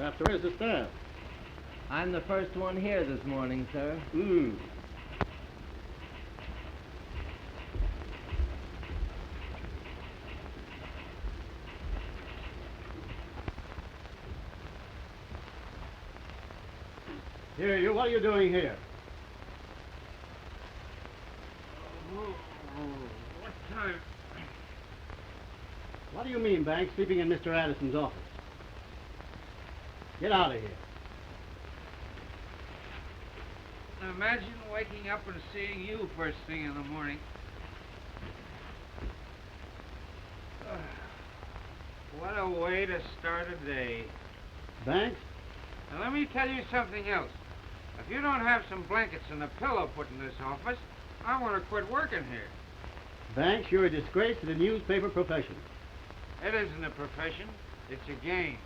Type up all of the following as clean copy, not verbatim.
After where's the staff? I'm the first one here this morning, sir. Here, you, what are you doing here? What time? What do you mean, Banks, sleeping in Mr. Addison's office? Get out of here. Imagine waking up and seeing you first thing in the morning. What a way to start a day. Banks? Now, let me tell you something else. If you don't have some blankets and a pillow put in this office, I want to quit working here. Banks, you're a disgrace to the newspaper profession. It isn't a profession. It's a game.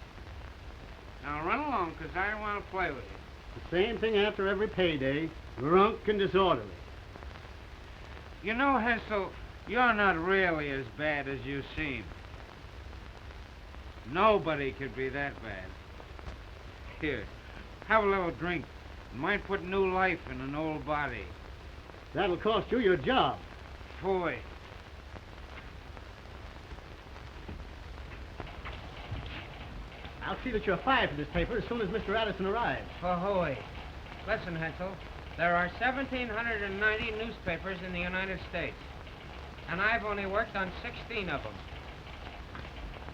Now run along, because I want to play with you. The same thing after every payday, drunk and disorderly. You know, Hensel, you're not really as bad as you seem. Nobody could be that bad. Here, have a little drink. It might put new life in an old body. That'll cost you your job. Boy. I'll see that you're fired for this paper as soon as Mr. Addison arrives. Ahoy. Listen, Hensel, there are 1,790 newspapers in the United States, and I've only worked on 16 of them.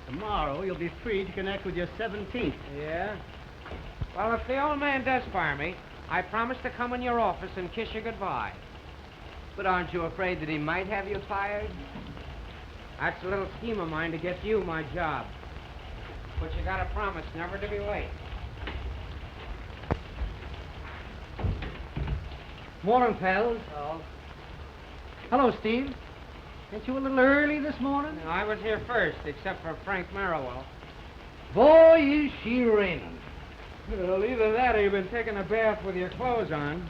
Tomorrow, you'll be free to connect with your 17th. Yeah? Well, if the old man does fire me, I promise to come in your office and kiss you goodbye. But aren't you afraid that he might have you fired? That's a little scheme of mine to get you my job. But you gotta promise never to be late. Morning, pals. Oh. Hello, Steve. Ain't you a little early this morning? No, I was here first, except for Frank Merriwell. Boy, is she raining. Well, either that or you've been taking a bath with your clothes on.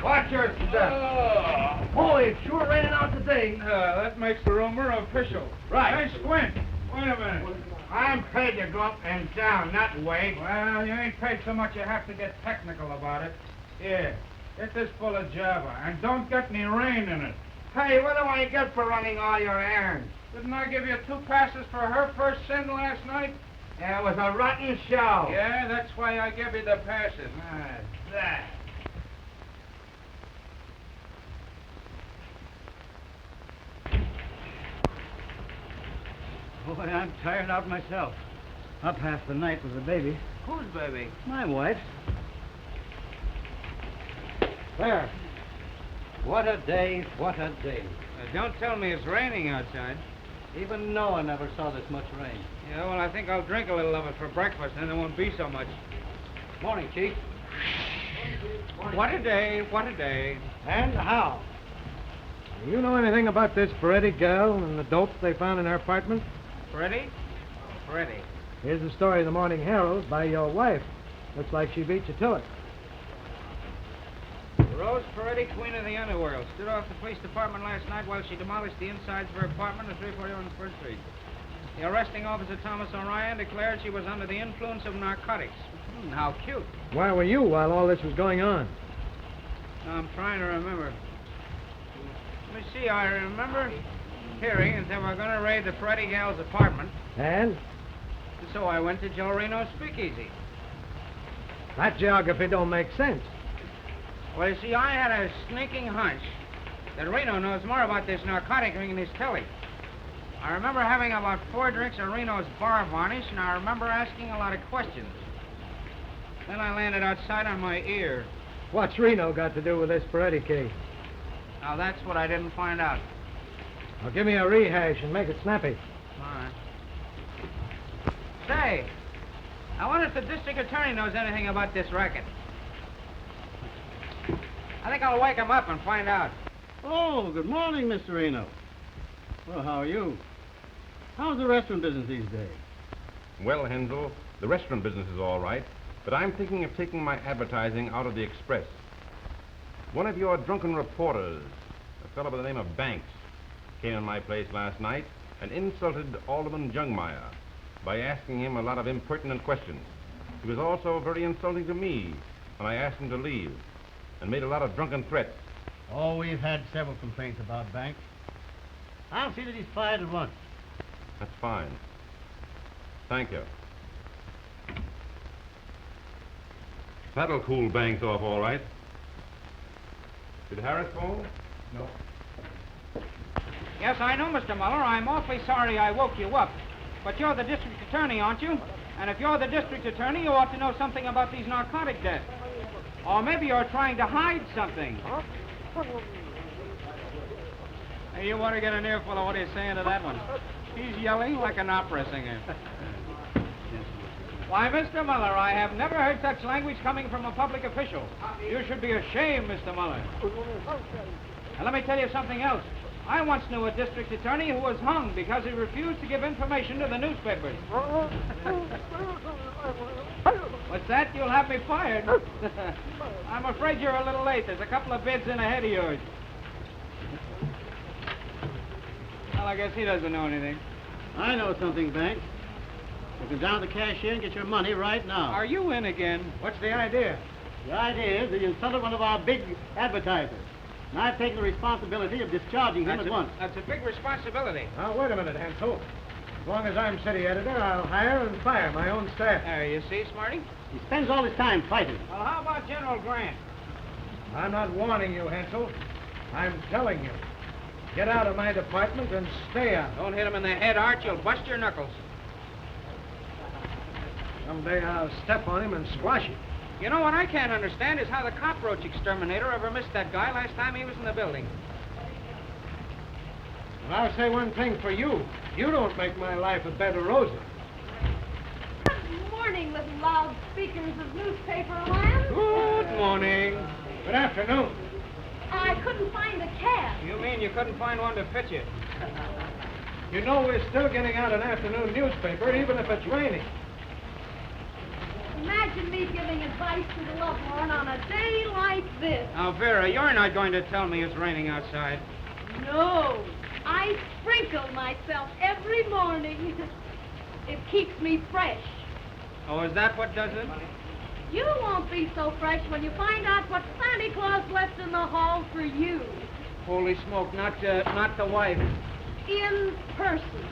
Watch your step. Boy, it's sure raining out today. That makes the rumor official. Right. Hey, Squint. Wait a minute. I'm paid to go up and down, not wait. Well, you ain't paid so much you have to get technical about it. Here, get this full of Java, and don't get any rain in it. Hey, what do I get for running all your errands? Didn't I give you 2 passes for her first sin last night? Yeah, it was a rotten show. Yeah, that's why I give you the passes. That. Boy, I'm tired out myself. Up half the night with the baby. Whose baby? My wife. There. What a day, what a day. Don't tell me it's raining outside. Even Noah never saw this much rain. Yeah, well, I think I'll drink a little of it for breakfast, then there won't be so much. Morning, Chief. What a day, what a day. And how? Do you know anything about this Ferretti gal and the dope they found in her apartment? Freddie? Freddie. Here's the story in the Morning Herald by your wife. Looks like she beat you to it. Rose Ferretti, queen of the underworld, stood off the police department last night while she demolished the insides of her apartment at 341 First Street. The arresting officer, Thomas O'Ryan, declared she was under the influence of narcotics. How cute. Where were you while all this was going on? I'm trying to remember. Let me see, I remember hearing that they were going to raid the Ferretti gal's apartment. And? So I went to Joe Reno's speakeasy. That geography don't make sense. Well, you see, I had a sneaking hunch that Reno knows more about this narcotic ring than his telly. I remember having about 4 drinks of Reno's bar varnish, and I remember asking a lot of questions. Then I landed outside on my ear. What's Reno got to do with this Ferretti case? Now, that's what I didn't find out. Now, give me a rehash and make it snappy. All right. Say, I wonder if the district attorney knows anything about this racket. I think I'll wake him up and find out. Oh, good morning, Mr. Reno. Well, how are you? How's the restaurant business these days? Well, Hensel, the restaurant business is all right, but I'm thinking of taking my advertising out of the Express. One of your drunken reporters, a fellow by the name of Banks, came in my place last night and insulted Alderman Jungmeyer. by asking him a lot of impertinent questions. He was also very insulting to me when I asked him to leave, and made a lot of drunken threats. Oh, we've had several complaints about Banks. I'll see that he's fired at once. That's fine. Thank you. That'll cool Banks off all right. Did Harris phone? No. Yes, I know, Mr. Muller. I'm awfully sorry I woke you up. But you're the district attorney, aren't you? And if you're the district attorney, you ought to know something about these narcotic deaths. Or maybe you're trying to hide something. Hey, you want to get an earful of what he's saying to that one. He's yelling like an opera singer. Why, Mr. Muller, I have never heard such language coming from a public official. You should be ashamed, Mr. Muller. Now, let me tell you something else. I once knew a district attorney who was hung because he refused to give information to the newspapers. What's that? You'll have me fired. I'm afraid you're a little late. There's a couple of bids in ahead of yours. Well, I guess he doesn't know anything. I know something, Banks. You go down to the cashier and get your money right now. Are you in again? What's the idea? The idea is that you insulted one of our big advertisers. And I've taken the responsibility of discharging him at once. That's a big responsibility. Now, wait a minute, Hansel. As long as I'm city editor, I'll hire and fire my own staff. There, you see, Smarty? He spends all his time fighting. Well, how about General Grant? I'm not warning you, Hansel. I'm telling you. Get out of my department and stay out. Don't hit him in the head, Art. You'll bust your knuckles. Someday I'll step on him and squash him. You know what I can't understand is how the cockroach exterminator ever missed that guy last time he was in the building. Well, I'll say one thing for you. You don't make my life a bed of roses. Good morning, little loudspeakers of newspaper land. Good morning. Good afternoon. I couldn't find a cab. You mean you couldn't find one to fit you? You know we're still getting out an afternoon newspaper, even if it's raining. Imagine me giving advice to the Lombard on a day like this. Now, Vera, you're not going to tell me it's raining outside. No, I sprinkle myself every morning. It keeps me fresh. Oh, is that what does it? You won't be so fresh when you find out what Santa Claus left in the hall for you. Holy smoke, not the wife. In person.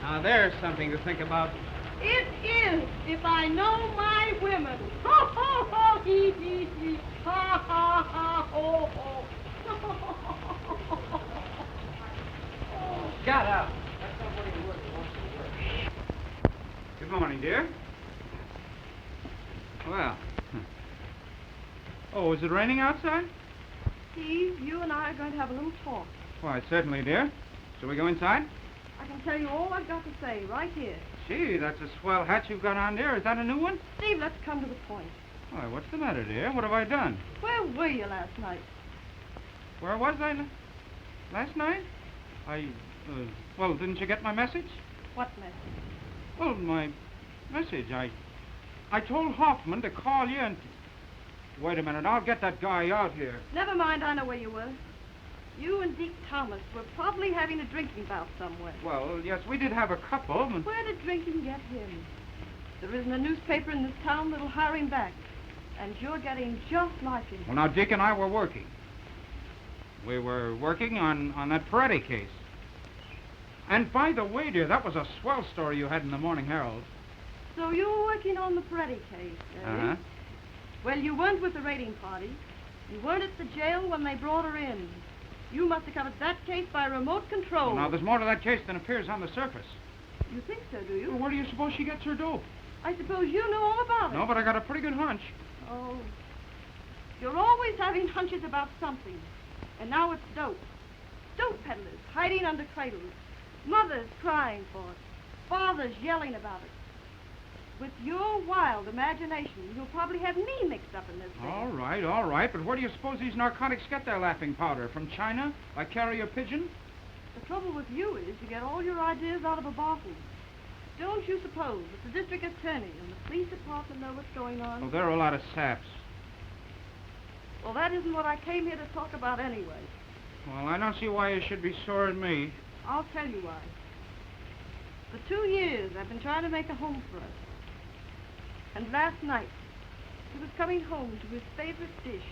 Now, there's something to think about. It is, if I know my women. Ho, ho, ho, hee, hee, hee. Ha, ha, ha, ho, ho. Got out. Good morning, dear. Well. Oh, is it raining outside? Steve, you and I are going to have a little talk. Why, certainly, dear. Shall we go inside? I can tell you all I've got to say right here. Gee, that's a swell hat you've got on there. Is that a new one? Steve, let's come to the point. Why, what's the matter, dear? What have I done? Where were you last night? Where was I last night? Well, didn't you get my message? What message? Well, my message. I told Hoffman to call you and... Wait a minute, I'll get that guy out here. Never mind, I know where you were. You and Deke Thomas were probably having a drinking bout somewhere. Well, yes, we did have a couple, and... Where did drinking get him? There isn't a newspaper in this town that'll hire him back. And you're getting just like him. Well, now, Dick and I were working. We were working on that Peretti case. And by the way, dear, that was a swell story you had in the Morning Herald. So you were working on the Peretti case, eh? Uh-huh. Well, you weren't with the raiding party. You weren't at the jail when they brought her in. You must have covered that case by remote control. Well, now, there's more to that case than appears on the surface. You think so, do you? Well, where do you suppose she gets her dope? I suppose you know all about it. No, but I got a pretty good hunch. Oh. You're always having hunches about something. And now it's dope. Dope peddlers hiding under cradles. Mothers crying for it. Fathers yelling about it. With your wild imagination, you'll probably have me mixed up in this thing. All right. But where do you suppose these narcotics get their laughing powder? From China? By carrier pigeon? The trouble with you is you get all your ideas out of a bottle. Don't you suppose that the district attorney and the police department know what's going on? Oh, they're a lot of saps. Well, that isn't what I came here to talk about anyway. Well, I don't see why you should be sore at me. I'll tell you why. For 2 years, I've been trying to make a home for us. And last night, he was coming home to his favorite dish,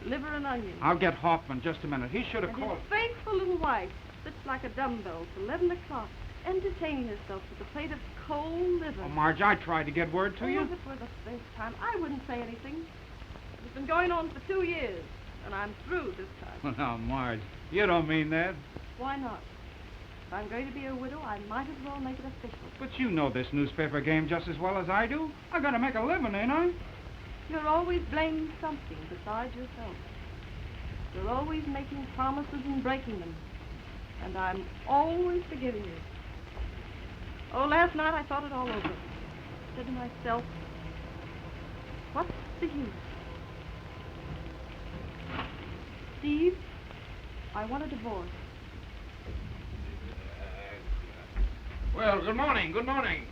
liver and onions. I'll get Hoffman just a minute. He should have And called. his faithful little wife sits like a dumbbell till 11 o'clock, entertaining herself with a plate of cold liver. Oh, Marge, I tried to get word to Oh, you. if it were the first time, I wouldn't say anything. It's been going on for 2 years, and I'm through this time. Well, now, Marge, you don't mean that. Why not? If I'm going to be a widow, I might as well make it official. But you know this newspaper game just as well as I do. I gotta make a living, ain't I? You're always blaming something besides yourself. You're always making promises and breaking them. And I'm always forgiving you. Oh, last night I thought it all over. Said to myself, what's the use? Steve, I want a divorce. Well, good morning, good morning.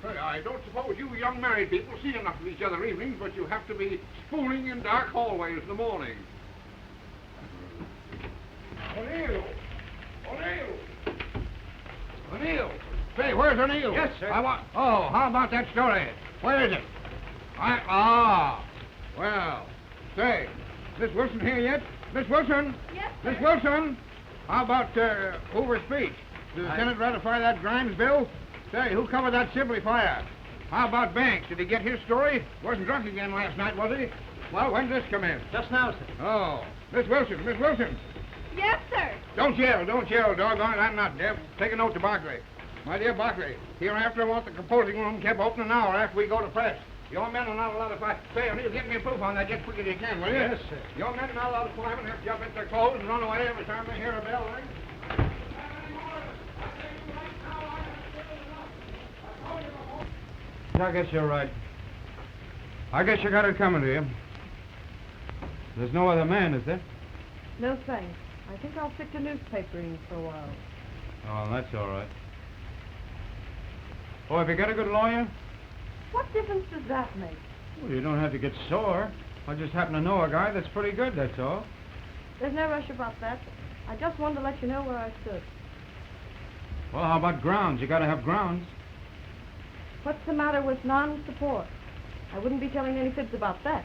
Say, I don't suppose you young married people see enough of each other evenings, but you have to be spooning in dark hallways in the morning. O'Neill! O'Neill! Say, where's O'Neill? Yes, sir. Oh, how about that story? Where is it? Well, say, Miss Wilson here yet? Miss Wilson? Yes, Miss Wilson? How about Hoover's speech? Did the Senate ratify that Grimes bill? Say, who covered that Sibley fire? How about Banks? Did he get his story? Wasn't drunk again last night, was he? Well, when did this come in? Just now, sir. Oh, Miss Wilson, Miss Wilson. Yes, sir. Don't yell, doggone it, I'm not deaf. Take a note to Barclay. My dear Barclay, hereafter I want the composing room kept open an hour after we go to press. Your men are not allowed to fly. Say, O'Neill, get me a proof on that just quick as you can, will you? Yes, sir. Your men are not allowed to fly and have to jump into their clothes and run away every time they hear a bell ring. I guess you're right. I guess you got it coming to you. There's no other man, is there? No thanks. I think I'll stick to newspapering for a while. Oh, that's all right. Oh, have you got a good lawyer? What difference does that make? Well, you don't have to get sore. I just happen to know a guy that's pretty good, that's all. There's no rush about that. I just wanted to let you know where I stood. Well, how about grounds? You gotta have grounds. What's the matter with non-support? I wouldn't be telling any fibs about that.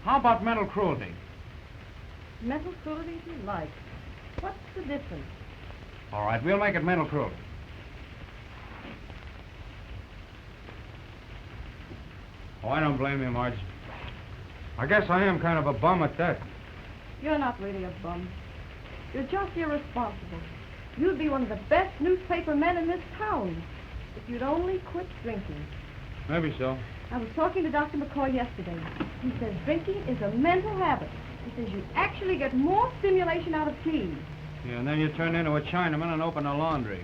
How about mental cruelty? Mental cruelty if you like. What's the difference? All right, we'll make it mental cruelty. Oh, I don't blame you, Marge. I guess I am kind of a bum at that. You're not really a bum. You're just irresponsible. You'd be one of the best newspaper men in this town if you'd only quit drinking. Maybe so. I was talking to Dr. McCoy yesterday. He says drinking is a mental habit. He says you actually get more stimulation out of tea. Yeah, and then you turn into a Chinaman and open a laundry.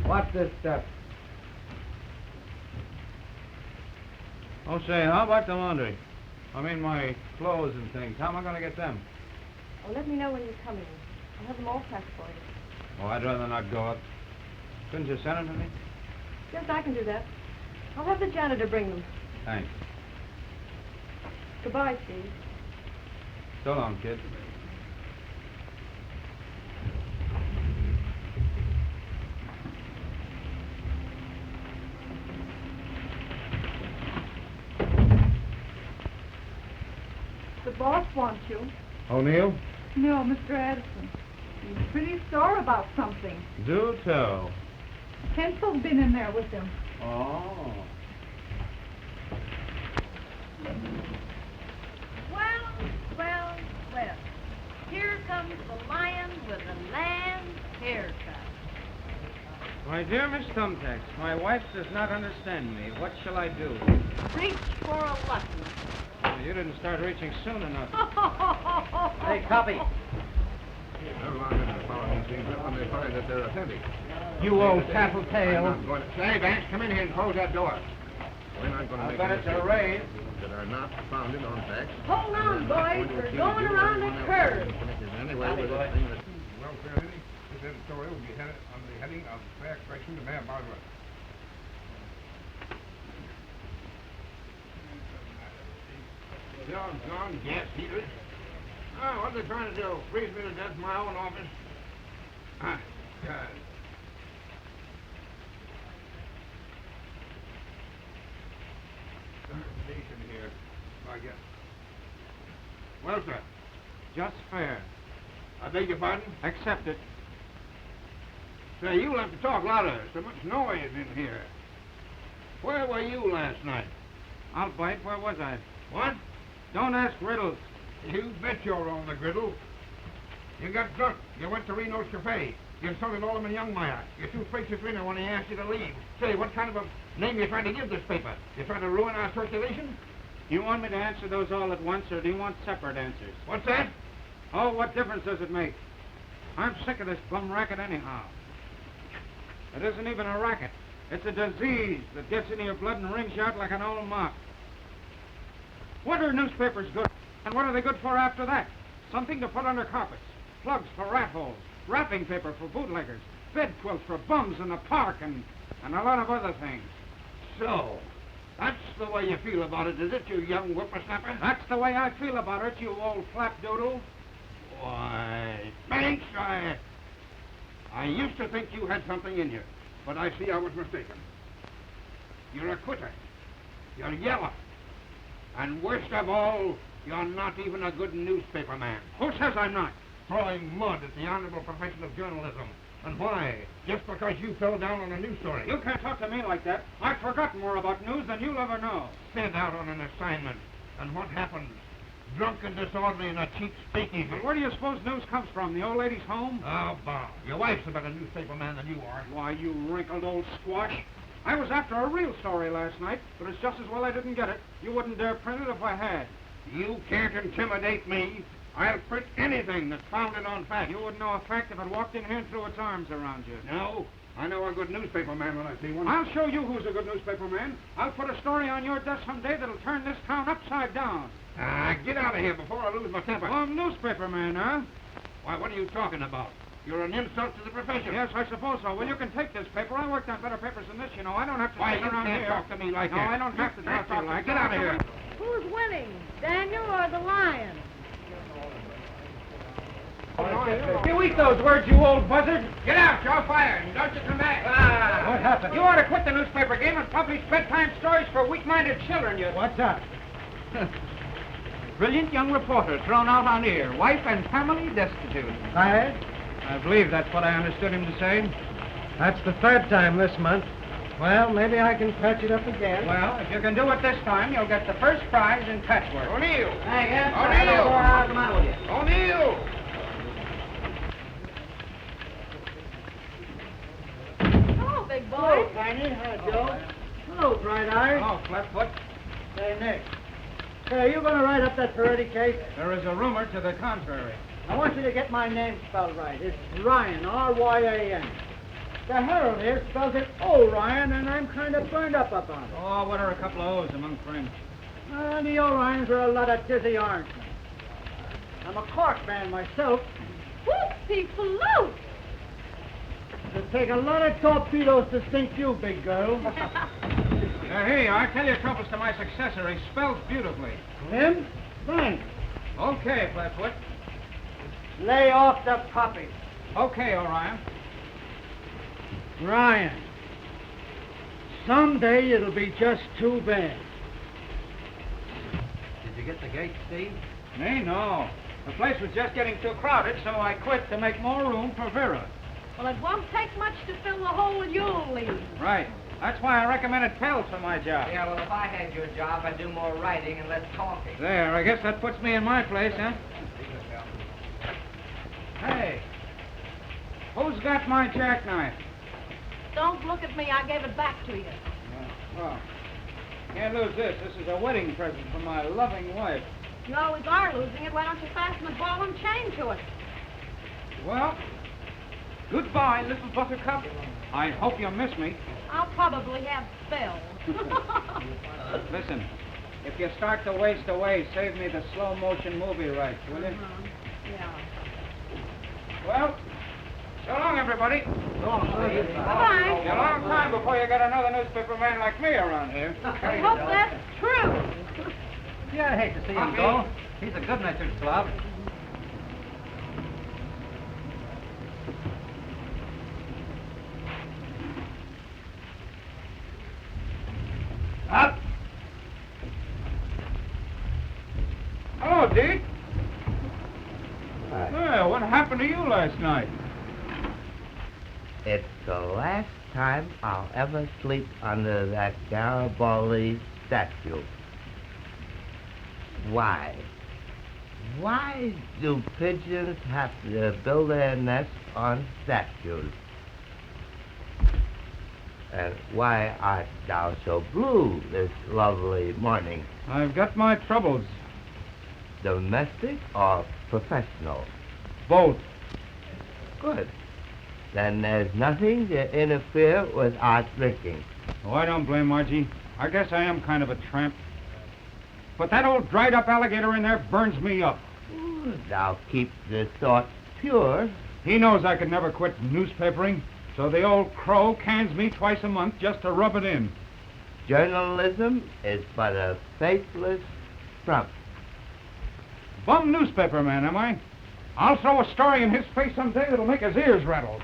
What's this stuff? Oh, say, how about the laundry? I mean, my clothes and things. How am I going to get them? Oh, let me know when you're coming. I'll have them all packed for you. Oh, I'd rather not go up. Couldn't you send them to me? Yes, I can do that. I'll have the janitor bring them. Thanks. Goodbye, Steve. So long, kid. The boss wants you. O'Neill? No, Mr. Addison. He's pretty sore about something. Do tell. Hensel's been in there with him. Oh. Well. Here comes the lion with a lamb's haircut. My dear Miss Thumbtacks, my wife does not understand me. What shall I do? Reach for a lucky. You didn't start reaching soon enough. Hey, copy. Never mind the following things when they find that they're authentic. You old I'm tattletale. not going to... Say, Banks, come in here and close that door. We're not going to I make bet any it's a raid. that are not founded on facts. Hold on, boys. We're going around the curve. Anyway, Howdy, with boy. this thing that... Welfare, this editorial will be headed on the heading of fair correction to Mayor Boswell. John, gas heaters. Oh, what are they trying to do? Freeze me to death in my own office? Ah, God. Well, sir. Just fair. I beg your pardon? Accept it. Say, you'll have to talk louder. So much noise in here. Where were you last night? I'll bite. Where was I? What? Don't ask riddles. You bet you're on the griddle. You got drunk. You went to Reno's Cafe. You insulted Alderman Jungmeyer. You threw plates at Reno when he asked you to leave. Say, what kind of a name you trying to give this paper? You trying to ruin our circulation? You want me to answer those all at once, or do you want separate answers? What's that? Oh, what difference does it make? I'm sick of this bum racket anyhow. It isn't even a racket. It's a disease that gets into your blood and rings you out like an old mop. What are newspapers good for? And what are they good for after that? Something to put under carpets, plugs for rat holes, wrapping paper for bootleggers, bed quilts for bums in the park, and a lot of other things. So, that's the way you feel about it, is it, you young whippersnapper? That's the way I feel about it, you old flapdoodle. Why, thanks, I used to think you had something in you, but I see I was mistaken. You're a quitter. You're yellow. And worst of all, you're not even a good newspaper man. Who says I'm not? Throwing mud at the honorable profession of journalism. And why? Just because you fell down on a news story. You can't talk to me like that. I've forgotten more about news than you'll ever know. Sent out on an assignment. And what happens? Drunk and disorderly in a cheap speakeasy. Well, where do you suppose news comes from? The old lady's home? Oh, Bob. Your wife's a better newspaper man than you are. Why, you wrinkled old squash. I was after a real story last night, but it's just as well I didn't get it. You wouldn't dare print it if I had. You can't intimidate me. I'll print anything that's founded on fact. You wouldn't know a fact if it walked in here and threw its arms around you. No, I know a good newspaper man when I see one. I'll show you who's a good newspaper man. I'll put a story on your desk someday that'll turn this town upside down. Get out of here before I lose my temper. Oh, newspaper man, huh? Why, what are you talking about? You're an insult to the profession. Yes, I suppose so. Well, you can take this paper. I worked on better papers than this, you know. I don't have to Why, sit you around can't here. talk to me like no, that. I don't have to talk to you like Get out of here. Who's winning, Daniel or the lion? You eat those words, you old buzzard. Get out, you're fired, and don't you come back. What happened? You ought to quit the newspaper game and publish bedtime stories for weak-minded children, you... What's up? Brilliant young reporter thrown out on air. Wife and family destitute. Fired? I believe that's what I understood him to say. That's the third time this month. Well, maybe I can patch it up again. Well, if you can do it this time, you'll get the first prize in patchwork. O'Neill! Hey, yes, O'Neill! What's the matter with you? O'Neill! Hello, big boy. Tiny. Hi, Joe. Hello, Bright Eye. Oh, Flatfoot. Say, Nick. Say, are you going to write up that Peretti case? There is a rumor to the contrary. I want you to get my name spelled right. It's Ryan, R-Y-A-N. The Herald here spells it O'Ryan, and I'm kind of burned up about it. Oh, what are a couple of O's among friends? The O'Ryans are a lot of dizzy orange. I'm a Cork man myself. Whoopsie float. It'll take a lot of torpedoes to sink you, big girl. Hey, I tell you, troubles to my successor. He spells beautifully. Him? Thanks. Okay, Flatfoot. Lay off the puppy. Okay, Orion. Ryan. Someday it'll be just too bad. Did you get the gate, Steve? Me, no. The place was just getting too crowded, so I quit to make more room for Vera. Well, it won't take much to fill the hole you'll leave. Right. That's why I recommended Pell for my job. Yeah, well, if I had your job, I'd do more writing and less talking. There, I guess that puts me in my place, huh? Hey, who's got my jackknife? Don't look at me. I gave it back to you. Well, can't lose this. This is a wedding present from my loving wife. You always are losing it. Why don't you fasten the ball and chain to it? Well, goodbye, little buttercup. I hope you miss me. I'll probably have spells. Listen, if you start to waste away, save me the slow motion movie rights, will you? Yeah. Well, so long, everybody. Bye-bye. Be a long time before you get another newspaper man like me around here. I hope that's true. Yeah, I hate to see him go. He's a good-natured slob. Up. Hello, Deke. Well, what happened to you last night? It's the last time I'll ever sleep under that Garibaldi statue. Why? Why do pigeons have to build their nests on statues? And why art thou so blue this lovely morning? I've got my troubles. Domestic or professional? Both. Good. Then there's nothing to interfere with our drinking. Oh, I don't blame Margie. I guess I am kind of a tramp. But that old dried-up alligator in there burns me up. Ooh, thou keep the thought pure. He knows I could never quit newspapering, so the old crow cans me twice a month just to rub it in. Journalism is but a faithless front. Bum newspaper man, am I? I'll throw a story in his face someday that'll make his ears rattle.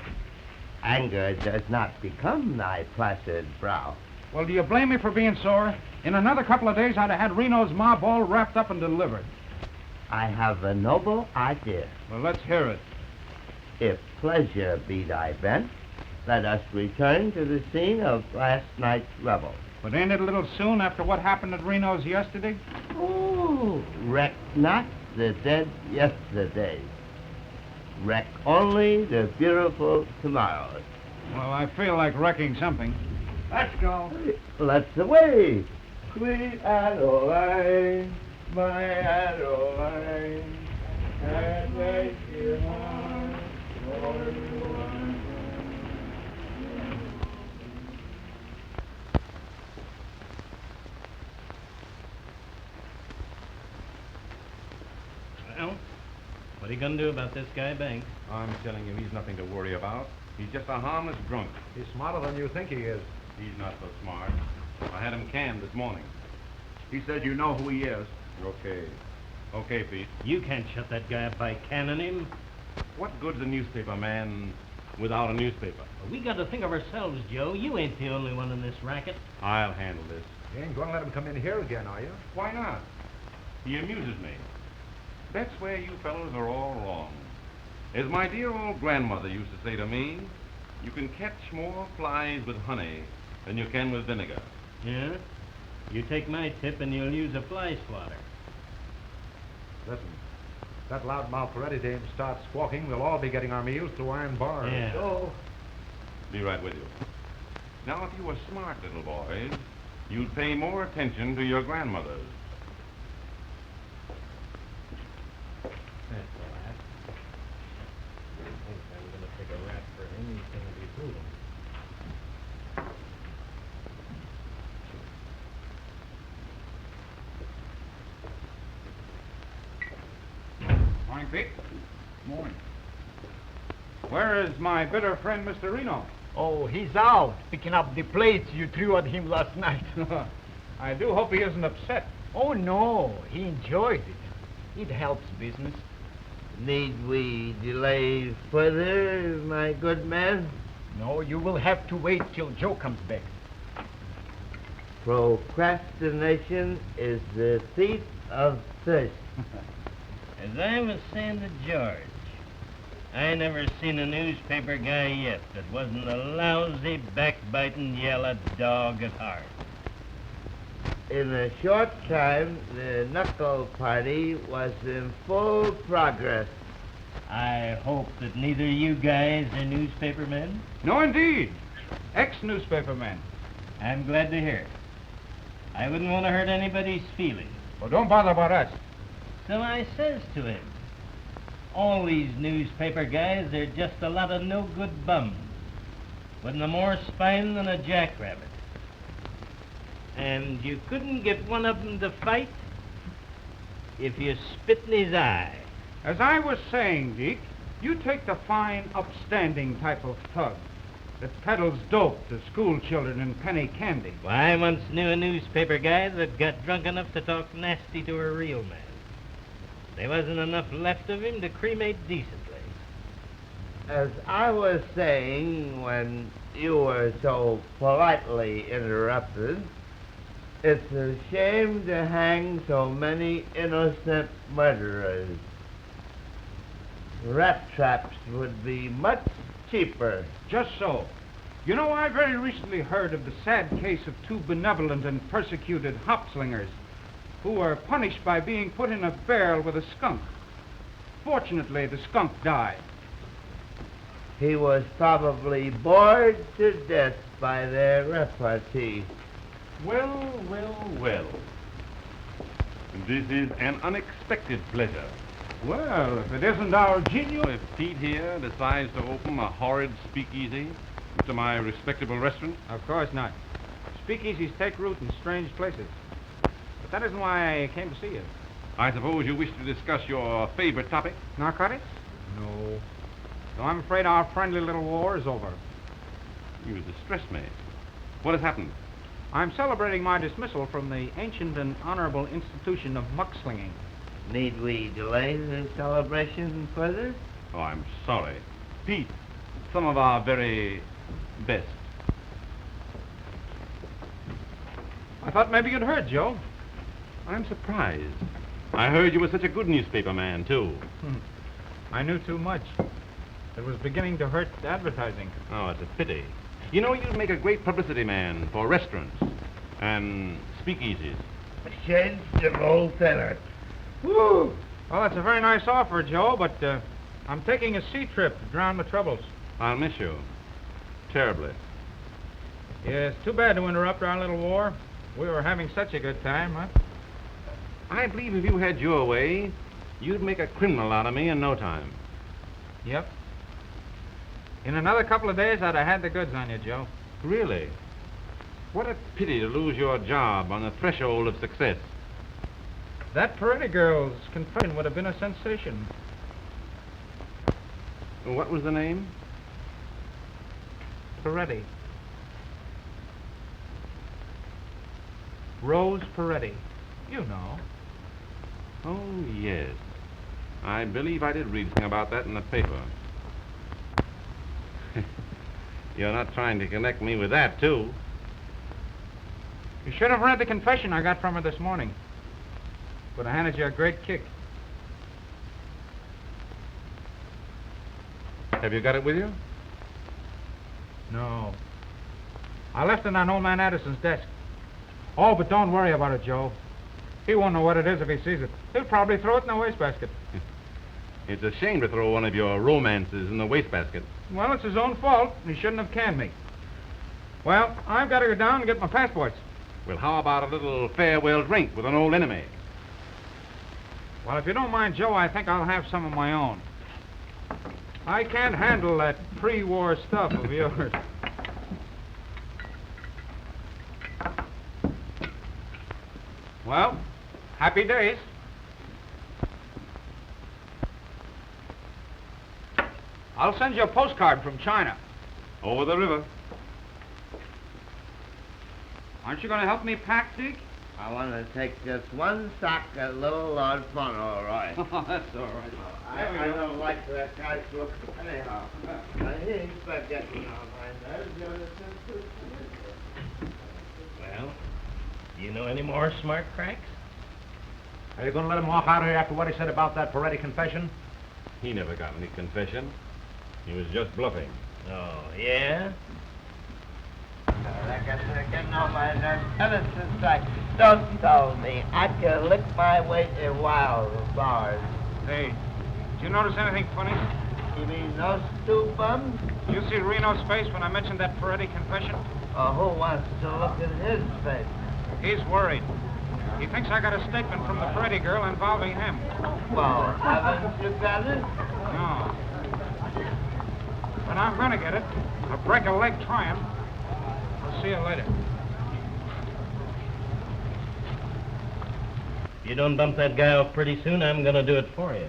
Anger does not become thy placid brow. Well, do you blame me for being sore? In another couple of days, I'd have had Reno's mob all wrapped up and delivered. I have a noble idea. Well, let's hear it. If pleasure be thy bent, let us return to the scene of last night's revel. But ain't it a little soon after what happened at Reno's yesterday? Oh, wreck not the dead yesterdays. Wreck only the beautiful tomorrows. Well, I feel like wrecking something. Let's go. Let's away. Sweet Adeline, my Adeline, and make your heart for you. Well, what are you going to do about this guy, Banks? I'm telling you, he's nothing to worry about. He's just a harmless drunk. He's smarter than you think he is. He's not so smart. I had him canned this morning. He says you know who he is. Okay. Okay, Pete. You can't shut that guy up by canning him. What good's a newspaper man without a newspaper? We got to think of ourselves, Joe. You ain't the only one in this racket. I'll handle this. You ain't going to let him come in here again, are you? Why not? He amuses me. That's where you fellows are all wrong. As my dear old grandmother used to say to me, you can catch more flies with honey than you can with vinegar. Yeah? You take my tip and you'll use a fly swatter. Listen, if that loudmouth Ferretti dame starts squawking, we'll all be getting our meals through iron bars. Yeah. Oh. Be right with you. Now, if you were smart little boys, you'd pay more attention to your grandmothers. That's all right. I think I'm going to take a rap for him. He's going to be brutal. Morning, Pete. Morning. Where is my bitter friend, Mr. Reno? Oh, he's out, picking up the plates you threw at him last night. I do hope he isn't upset. Oh, no, he enjoyed it. It helps business. Need we delay further, my good man? No, you will have to wait till Joe comes back. Procrastination is the thief of thirst. As I was saying to George, I never seen a newspaper guy yet that wasn't a lousy, backbiting, yellow dog at heart. In a short time, the knuckle party was in full progress. I hope that neither you guys are newspaper men. No, indeed. Ex-newspaper man. I'm glad to hear it. I wouldn't want to hurt anybody's feelings. Well, don't bother about us. So I says to him, all these newspaper guys are just a lot of no-good bums, with no more spine than a jackrabbit. And you couldn't get one of them to fight if you spit in his eye. As I was saying, Deke, you take the fine, upstanding type of thug that peddles dope to school children and penny candy. Well, I once knew a newspaper guy that got drunk enough to talk nasty to a real man. There wasn't enough left of him to cremate decently. As I was saying when you were so politely interrupted, it's a shame to hang so many innocent murderers. rat traps would be much cheaper. Just so. You know, I very recently heard of the sad case of two benevolent and persecuted hop slingers who were punished by being put in a barrel with a skunk. Fortunately, the skunk died. He was probably bored to death by their repartee. Well, well, well. This is an unexpected pleasure. Well, if it isn't our genius... If Pete here decides to open a horrid speakeasy to my respectable restaurant? Of course not. Speakeasies take root in strange places. But that isn't why I came to see you. I suppose you wish to discuss your favorite topic? Narcotics? No. So I'm afraid our friendly little war is over. You distress me. What has happened? I'm celebrating my dismissal from the ancient and honorable institution of muckslinging. Need we delay the celebration further? Oh, I'm sorry. Pete, some of our very best. I thought maybe you'd heard, Joe. I'm surprised. I heard you were such a good newspaper man, too. I knew too much. It was beginning to hurt advertising. Oh, it's a pity. You know, you'd make a great publicity man for restaurants and speakeasies. Change the old tenor. Woo! Well, that's a very nice offer, Joe, but I'm taking a sea trip to drown my troubles. I'll miss you. Terribly. Yeah, it's too bad to interrupt our little war. We were having such a good time, huh? I believe if you had your way, you'd make a criminal out of me in no time. Yep. In another couple of days, I'd have had the goods on you, Joe. Really? What a pity to lose your job on the threshold of success. That Peretti girl's confession would have been a sensation. What was the name? Peretti. Rose Peretti. You know. Oh, yes. I believe I did read something about that in the paper. You're not trying to connect me with that, too. You should have read the confession I got from her this morning. Would have handed you a great kick. Have you got it with you? No. I left it on old man Addison's desk. Oh, but don't worry about it, Joe. He won't know what it is if he sees it. He'll probably throw it in the wastebasket. It's a shame to throw one of your romances in the wastebasket. Well, it's his own fault. He shouldn't have canned me. Well, I've got to go down and get my passports. Well, how about a little farewell drink with an old enemy? Well, if you don't mind, Joe, I think I'll have some of my own. I can't handle that pre-war stuff of yours. Well, happy days. I'll send you a postcard from China. Over the river. Aren't you going to help me pack, Dick? I want to take just one sock at Little Lord Fauntleroy. Oh, that's all right. I don't like that guy's look anyhow. He ain't forgetting on my nerves. Well, you know any more smart cracks? Are you going to let him walk out of here after what he said about that Peretti confession? He never got any confession. He was just bluffing. Oh, yeah? I guess they're getting on my nerves ever since don't tell me. I can lick my weight in wild bars. Hey, did you notice anything funny? You mean those two bums? Did you see Reno's face when I mentioned that Peretti confession? Who wants to look at his face? He's worried. He thinks I got a statement from the Peretti girl involving him. Well, haven't you got it? No. But I'm going to get it. I'll break a leg trying. I'll see you later. If you don't bump that guy off pretty soon, I'm going to do it for you.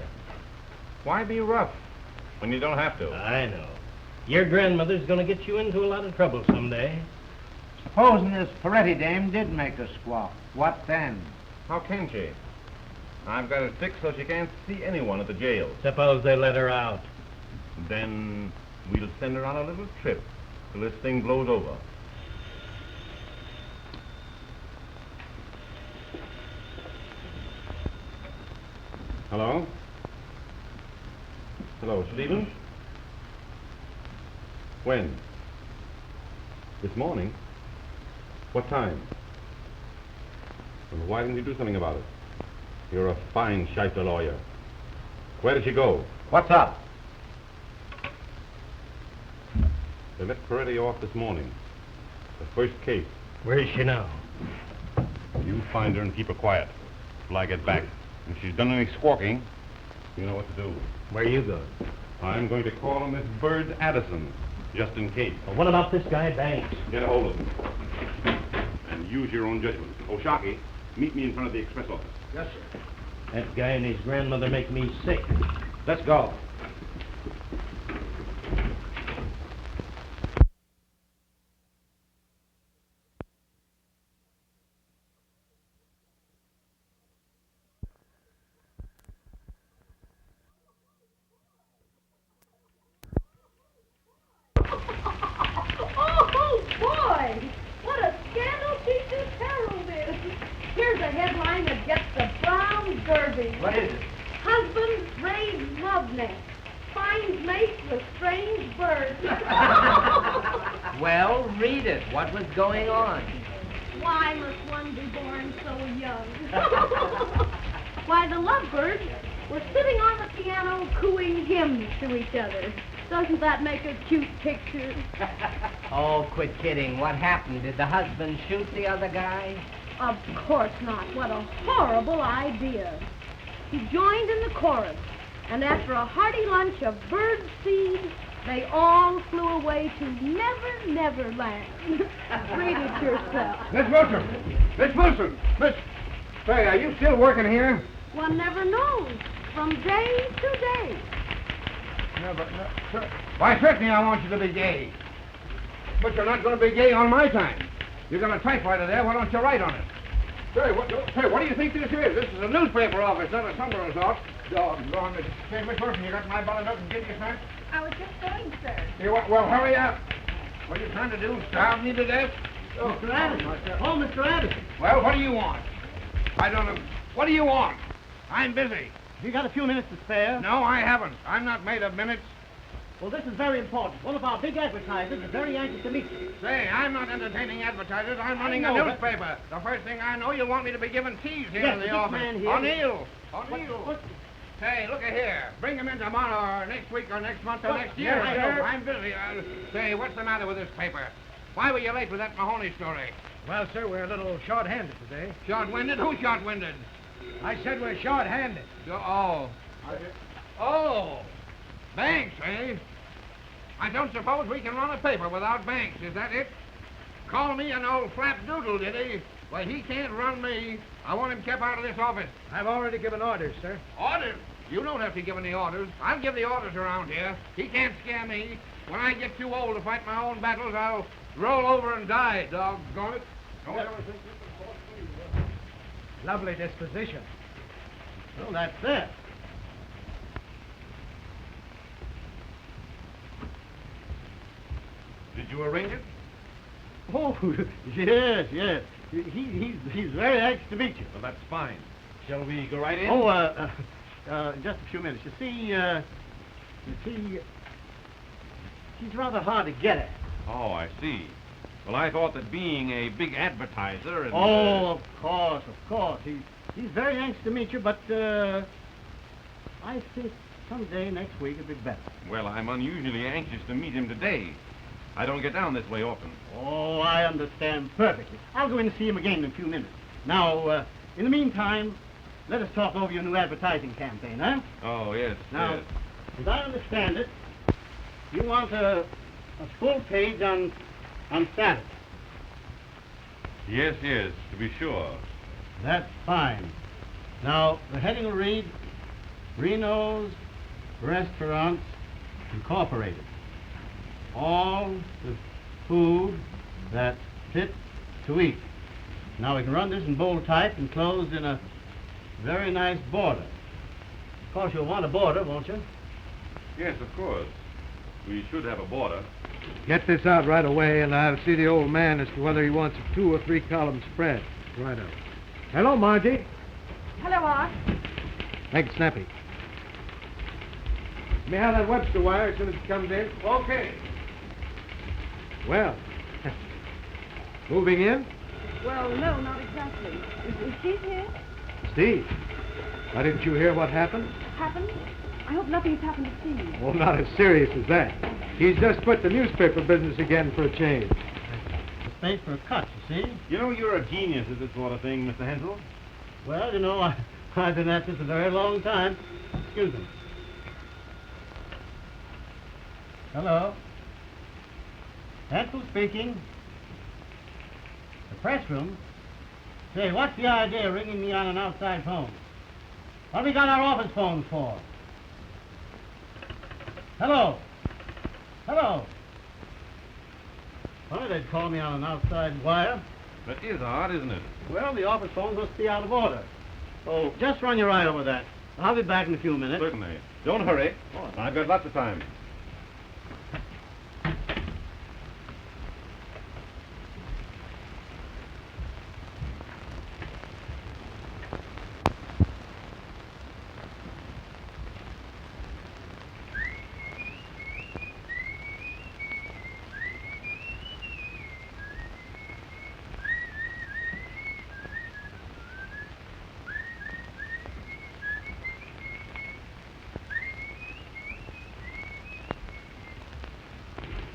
Why be rough? When you don't have to. I know. Your grandmother's going to get you into a lot of trouble someday. Supposing this Peretti dame did make a squawk, what then? How can she? I've got it fixed so she can't see anyone at the jail. Suppose they let her out. Then we'll send her on a little trip till this thing blows over. Hello? Hello, Stephen. When? This morning? What time? Well, why didn't you do something about it? You're a fine shifter lawyer. Where did she go? What's up? They let Peretti off this morning. The first case. Where is she now? You find her and keep her quiet till I get back. If she's done any squawking, you know what to do. Where are you going? I'm going to call on Miss Bird Addison, just in case. Well, what about this guy, Banks? Get a hold of him. And use your own judgment. Oshaki, meet me in front of the express office. Yes, sir. That guy and his grandmother make me sick. Let's go. Oh, boy! What a scandal Teacher's Herald is. Here's a headline that gets the Brown Derby. What is it? Husband raised love nest. Finds mate with strange bird. Well, read it. What was going on? Why must one be born so young? Why, the lovebirds were sitting on the piano cooing hymns to each other. Doesn't that make a cute picture? Oh, quit kidding. What happened? Did the husband shoot the other guy? Of course not. What a horrible idea. He joined in the chorus, and after a hearty lunch of bird seed, they all flew away to Never, Never Land. Read it yourself. Miss Wilson! Miss Wilson! Miss... Say, are you still working here? One never knows. From day to day. Why, certainly I want you to be gay. But you're not going to be gay on my time. You've got a typewriter there. Why don't you write on it? Say, what do you think this is? This is a newspaper office, not a summer resort. Doggone it. Say, Miss Wilson, you got my ballot up and give you a sign? I was just going, sir. Hey, well, hurry up. What are you trying to do? Starve me to death? Mr. Addison. Oh, Mr. Addison. Well, what do you want? I don't know. What do you want? I'm busy. You got a few minutes to spare? No, I haven't. I'm not made of minutes. Well, this is very important. One of our big advertisers is very anxious to meet you. Say, I'm not entertaining advertisers. I'm running a know, but- newspaper. The first thing I know, you'll want me to be giving teas here Yes, in this the office. man here- O'Neill. What? Say, look at here. Bring him in tomorrow or next week or next month or next year. Yes, sir. I'm busy. Say, what's the matter with this paper? Why were you late with that Mahoney story? Well, sir, we're a little short-handed today. Short-winded? Who's short-winded? I said we're short-handed. Oh. Banks, eh? I don't suppose we can run a paper without Banks. Is that it? Call me an old flapdoodle, did he? Well, he can't run me. I want him kept out of this office. I've already given orders, sir. Orders? You don't have to give any orders. I'll give the orders around here. He can't scare me. When I get too old to fight my own battles, I'll roll over and die, doggone it. Don't ever think you can force me. Lovely disposition. Well, that's it. Did you arrange it? Oh, yes. He's very anxious to meet you. Well, that's fine. Shall we go right in? Oh, just a few minutes. You see, he's rather hard to get at. Oh, I see. Well, I thought that being a big advertiser and... Oh, of course. He's very anxious to meet you, but I think someday next week it'll be better. Well, I'm unusually anxious to meet him today. I don't get down this way often. Oh, I understand perfectly. I'll go in and see him again in a few minutes. Now, in the meantime, let us talk over your new advertising campaign, huh? Oh, yes, Now, yes. as I understand it, you want a full page on Saturday. Yes, to be sure. That's fine. Now, the heading will read, Reno's Restaurants Incorporated. All the food that's fit to eat. Now, we can run this in bold type enclosed in a very nice border. Of course, you'll want a border, won't you? Yes, of course. We should have a border. Get this out right away, and I'll see the old man as to whether he wants a 2 or 3 column spread. Right up. Hello, Margie. Hello, Art. Make it snappy. Let me have that Webster wire as soon as it comes in. Okay. Well, moving in? Well, no, not exactly. Is Steve here? Steve, why didn't you hear what happened? Happened? I hope nothing's happened to Steve. Well, not as serious as that. He's just quit the newspaper business again for a change. The space for a cut, you see? You know, you're a genius at this sort of thing, Mr. Hensel. Well, you know, I've been at this a very long time. Excuse me. Hello. Hensel speaking. The press room? Say, what's the idea of ringing me on an outside phone? What have we got our office phones for? Hello. Hello. Funny they'd call me on an outside wire. That is odd, isn't it? Well, the office phones must be out of order. Oh, just run your eye over that. I'll be back in a few minutes. Certainly. Don't hurry. I've got lots of time.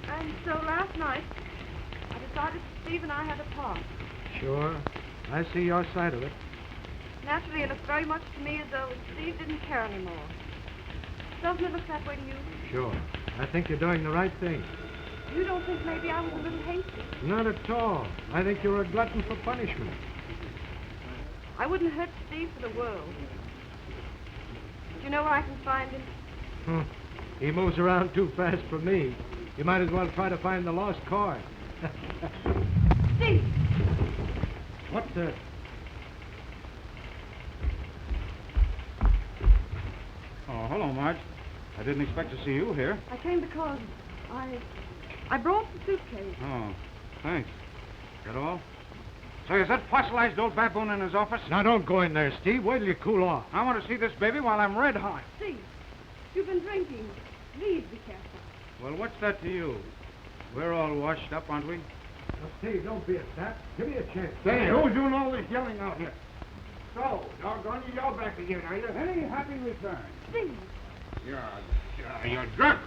And so last night, I decided Steve and I had to part. Sure. I see your side of it. Naturally, it looks very much to me as though Steve didn't care anymore. Doesn't it look that way to you? Sure. I think you're doing the right thing. You don't think maybe I was a little hasty? Not at all. I think you're a glutton for punishment. I wouldn't hurt Steve for the world. Do you know where I can find him? He moves around too fast for me. You might as well try to find the lost car. Steve! What the... Oh, hello, Marge. I didn't expect to see you here. I came because I brought the suitcase. Oh, thanks. That all? Say, is that fossilized old baboon in his office? Now, don't go in there, Steve. Wait till you cool off. I want to see this baby while I'm red hot. Steve, you've been drinking. Please be careful. Well, what's that to you? We're all washed up, aren't we? Now, Steve, don't be a sap. Give me a chance. Say, who's doing all this yelling out here? So, doggone you, y'all back again, are you? Any happy return. Steve! You're drunk.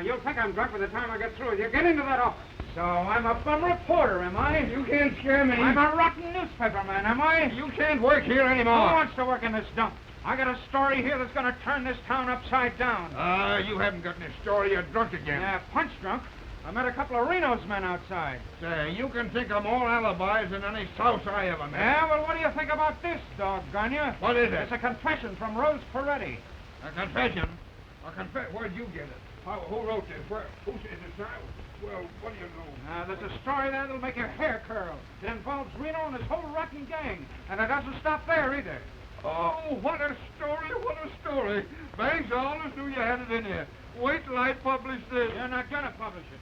You'll think I'm drunk by the time I get through with you. Get into that office. So, I'm a bum reporter, am I? You can't scare me. I'm a rotten newspaper man, am I? You can't work here Who anymore. wants to work in this dump? I got a story here that's going to turn this town upside down. You haven't got any story. You're drunk again. Yeah, punch drunk. I met a couple of Reno's men outside. Say, you can think of more alibis than any souse I ever met. Yeah, well, what do you think about this, doggone you? What is it? It's a confession from Rose Peretti. A confession? Where'd you get it? Who wrote this? Who says it's not? Well, what do you know? There's a story there that'll make your hair curl. It involves Reno and his whole rotten gang. And it doesn't stop there either. Oh, what a story, what a story. Banks, I always knew you had it in here. Wait till I publish this. You're not going to publish it.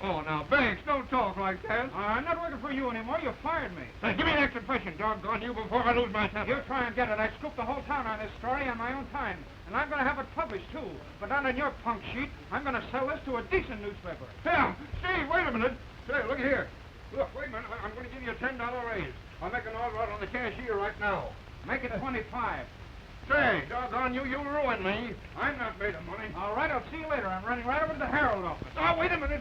Oh, now, Banks, don't talk like that. I'm not working for you anymore. You fired me. Say, give me that confession, doggone you, before I lose my temper. You try and get it. I scooped the whole town on this story on my own time. And I'm going to have it published, too. But not on your punk sheet. I'm going to sell this to a decent newspaper. Here, Steve, wait a minute. Say, look here. Look, wait a minute. I'm going to give you a $10 raise. I'll make an order out on the cashier right now. Make it 25. Say, doggone you, you'll ruin me. I'm not made of money. All right, I'll see you later. I'm running right over to the Herald office. Oh, wait a minute.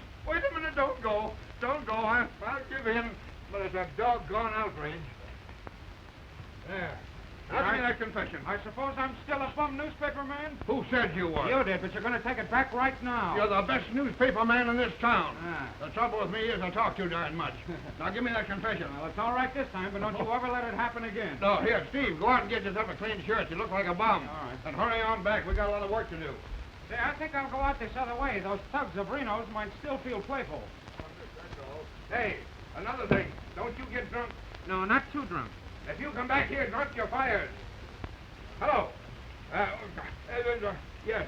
Don't go. I'll give in. But it's a doggone outrage. There. Now give me that confession. I suppose I'm still a bum newspaper man? Who said you were? You did, but you're going to take it back right now. You're the best newspaper man in this town. Ah. The trouble with me is I talk too darn much. Now give me that confession. Well, it's all right this time, but don't you ever let it happen again. No, here, Steve, go out and get yourself a clean shirt. You look like a bum. All right. And hurry on back. We got a lot of work to do. Say, I think I'll go out this other way. Those thugs of Reno's might still feel playful. Hey, another thing. Don't you get drunk. No, not too drunk. If you come back here drunk, you're fired. Hello. Yes,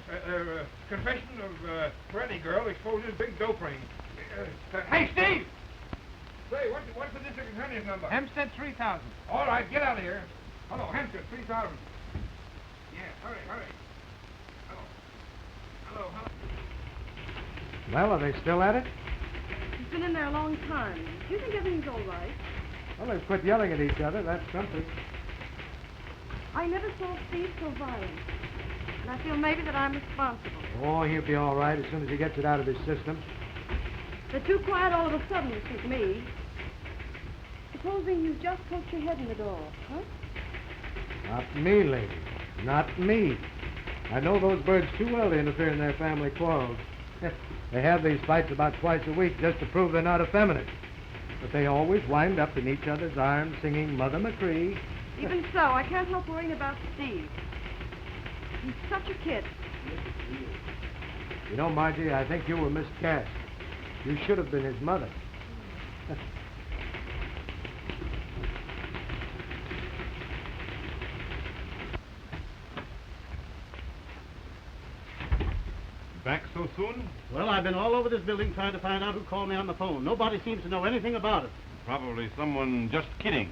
confession of Peretti girl exposes big dope ring. Hey, Steve! Say, what's the district attorney's number? Hempstead 3000. All right, get out of here. Hello, Hempstead 3000. Yeah, hurry. Hello. Well, are they still at it? He's been in there a long time. Do you think everything's all right? Well, they've quit yelling at each other. That's something. I never saw Steve so violent. And I feel maybe that I'm responsible. Oh, he'll be all right as soon as he gets it out of his system. They're too quiet all of a sudden to suit me. Supposing you just poked your head in the door, huh? Not me, lady. Not me. I know those birds too well to interfere in their family quarrels. They have these fights about twice a week just to prove they're not effeminate. But they always wind up in each other's arms singing Mother McCree. Even so, I can't help worrying about Steve. He's such a kid. You know, Margie, I think you were miscast. You should have been his mother. Back so soon? Well, I've been all over this building trying to find out who called me on the phone. Nobody seems to know anything about it. Probably someone just kidding.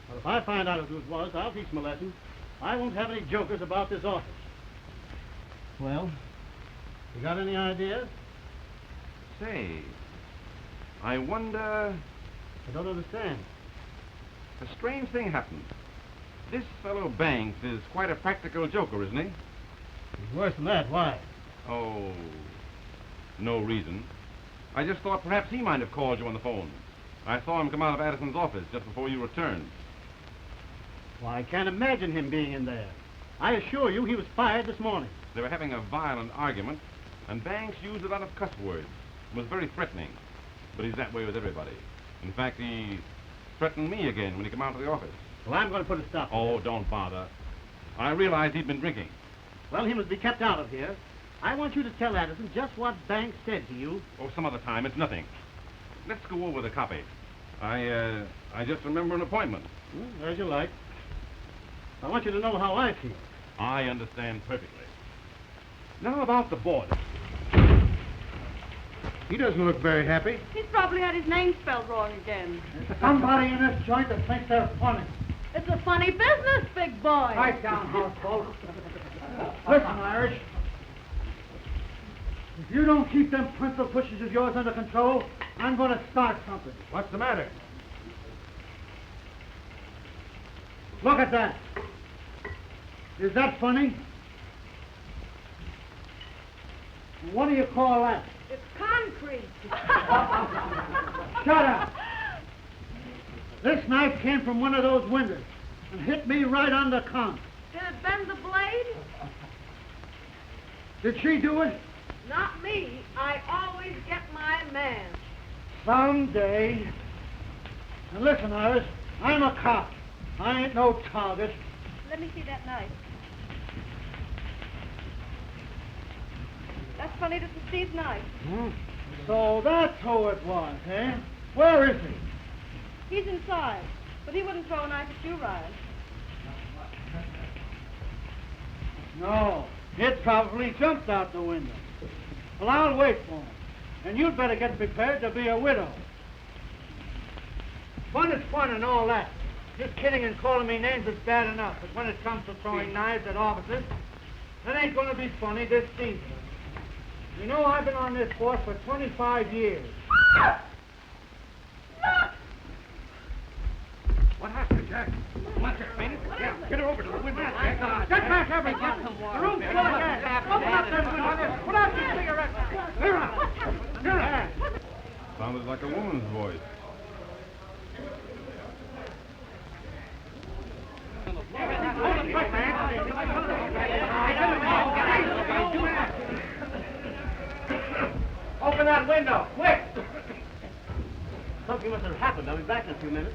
Well, if I find out who it was, I'll teach them a lesson. I won't have any jokers about this office. Well, you got any ideas? Say, I wonder... I don't understand. A strange thing happened. This fellow Banks is quite a practical joker, isn't he? It's worse than that. Why? Oh, no reason. I just thought perhaps he might have called you on the phone. I saw him come out of Addison's office just before you returned. Well, I can't imagine him being in there. I assure you he was fired this morning. They were having a violent argument, and Banks used a lot of cuss words. It was very threatening, but he's that way with everybody. In fact, he threatened me again when he came out of the office. Well, I'm going to put a stop to Oh, this. don't bother. I realized he'd been drinking. Well, he must be kept out of here. I want you to tell Addison just what Banks said to you. Oh, some other time. It's nothing. Let's go over the copy. I just remember an appointment. As you like. I want you to know how I feel. I understand perfectly. Now about the boarder. He doesn't look very happy. He's probably had his name spelled wrong again. Somebody in this joint that thinks they're funny. It's a funny business, big boy. Pipe down, houseboat. Listen, Irish. If you don't keep them pencil pushers of yours under control, I'm going to start something. What's the matter? Look at that. Is that funny? What do you call that? It's concrete. Shut up. This knife came from one of those windows and hit me right on the conch. Did it bend the blade? Did she do it? Not me. I always get my man. Someday. Now listen, Iris, I'm a cop. I ain't no target. Let me see that knife. That's funny, this is Steve's knife. So that's who it was, eh? Where is he? He's inside, but he wouldn't throw a knife at you, Ryan. No, it probably jumped out the window. Well, I'll wait for him. And you'd better get prepared to be a widow. Fun is fun and all that. Just kidding and calling me names is bad enough. But when it comes to throwing knives at officers, that ain't going to be funny this season. You know, I've been on this force for 25 years. What happened, Jack? Watch it, Payne. Yeah, get her over to the window. Get back, everyone! The room's full of gas! Open up them windows! Put out your cigarettes! Clear out! Clear out! Sounded like a woman's voice. Open that window, quick! Something must have happened. I'll be back in a few minutes.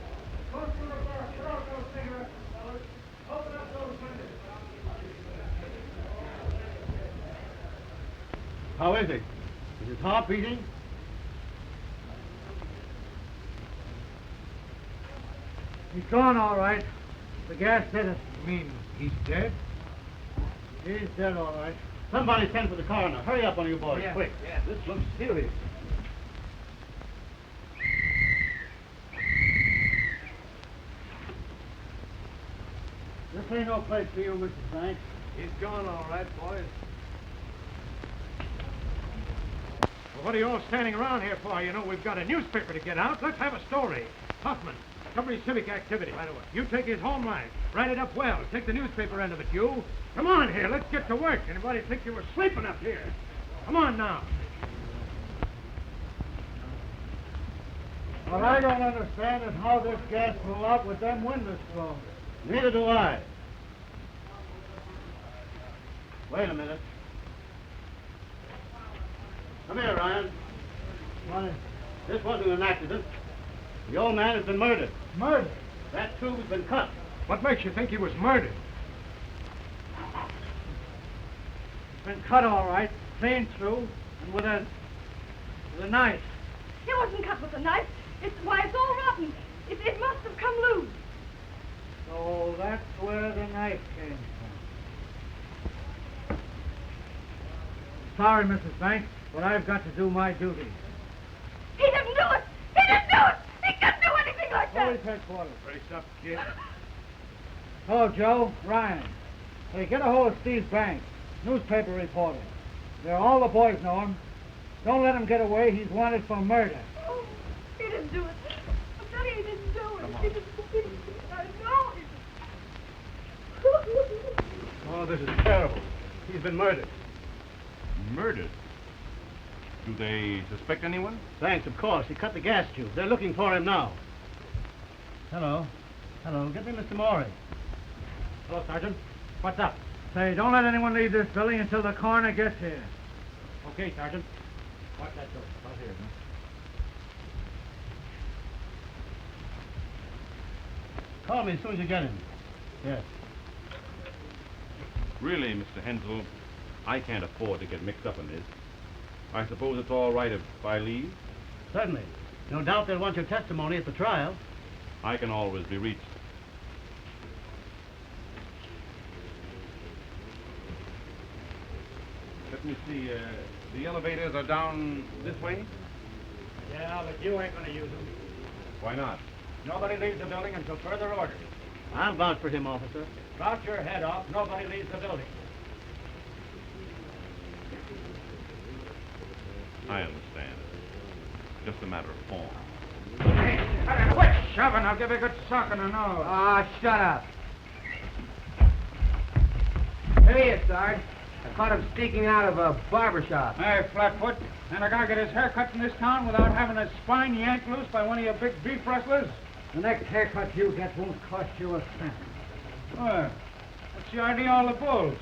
How is it? Is his heart beating? He's gone, all right. The gas did it. You mean he's dead? He's dead, all right. Somebody send for the coroner. Hurry up, one of you boys, quick. Yeah, this looks serious. This ain't no place for you, Mr. Frank. He's gone, all right, boys. what are you all standing around here for? You know we've got a newspaper to get out. Let's have a story. Huffman, cover his civic activity. Right away. You take his home life. Write it up well. Take the newspaper end of it, you. Come on here. Let's get to work. Anybody think you were sleeping up here? Come on now. What I don't understand is how this gas blew out with them windows closed. Neither do I. Wait a minute. Come here, Ryan. What? This wasn't an accident. The old man has been murdered. Murder? That tube has been cut. What makes you think he was murdered? Been cut all right, clean through, and with a knife. He wasn't cut with a knife. It's all rotten. It must have come loose. So that's where the knife came from. Sorry, Mrs. Banks, but I've got to do my duty. He didn't do it. He didn't do it. He couldn't do anything like that. Police headquarters. Brace up, kid. Hello, Joe. Ryan. Hey, get a hold of Steve Banks, newspaper reporter. There, all the boys know him. Don't let him get away. He's wanted for murder. Oh, he didn't do it. I'm telling you, he didn't do it. He didn't do it. I know he didn't. Oh, this is terrible. He's been murdered. Murdered? Do they suspect anyone? Thanks, of course. He cut the gas tube. They're looking for him now. Hello. Hello. Get me Mr. Morey. Hello, Sergeant. What's up? Say, don't let anyone leave this building until the coroner gets here. Okay, Sergeant. Watch that door. Out here, huh? Call me as soon as you get him. Yes. Really, Mr. Hensel, I can't afford to get mixed up in this. I suppose it's all right if I leave? Certainly. No doubt they'll want your testimony at the trial. I can always be reached. Let me see, the elevators are down this way? Yeah, but you ain't gonna use them. Why not? Nobody leaves the building until further orders. I'll vouch for him, officer. Rout your head off. Nobody leaves the building. I understand. Just a matter of form. Hey, quit shoving. I'll give you a good sock in the nose. Ah, shut up. Here he is, Sarge. I caught him sneaking out of a barber shop. Hey, Flatfoot. And a guy get his hair cut in this town without having his spine yanked loose by one of your big beef rustlers? The next haircut you get won't cost you a cent. Well, what's the idea of all the bulls?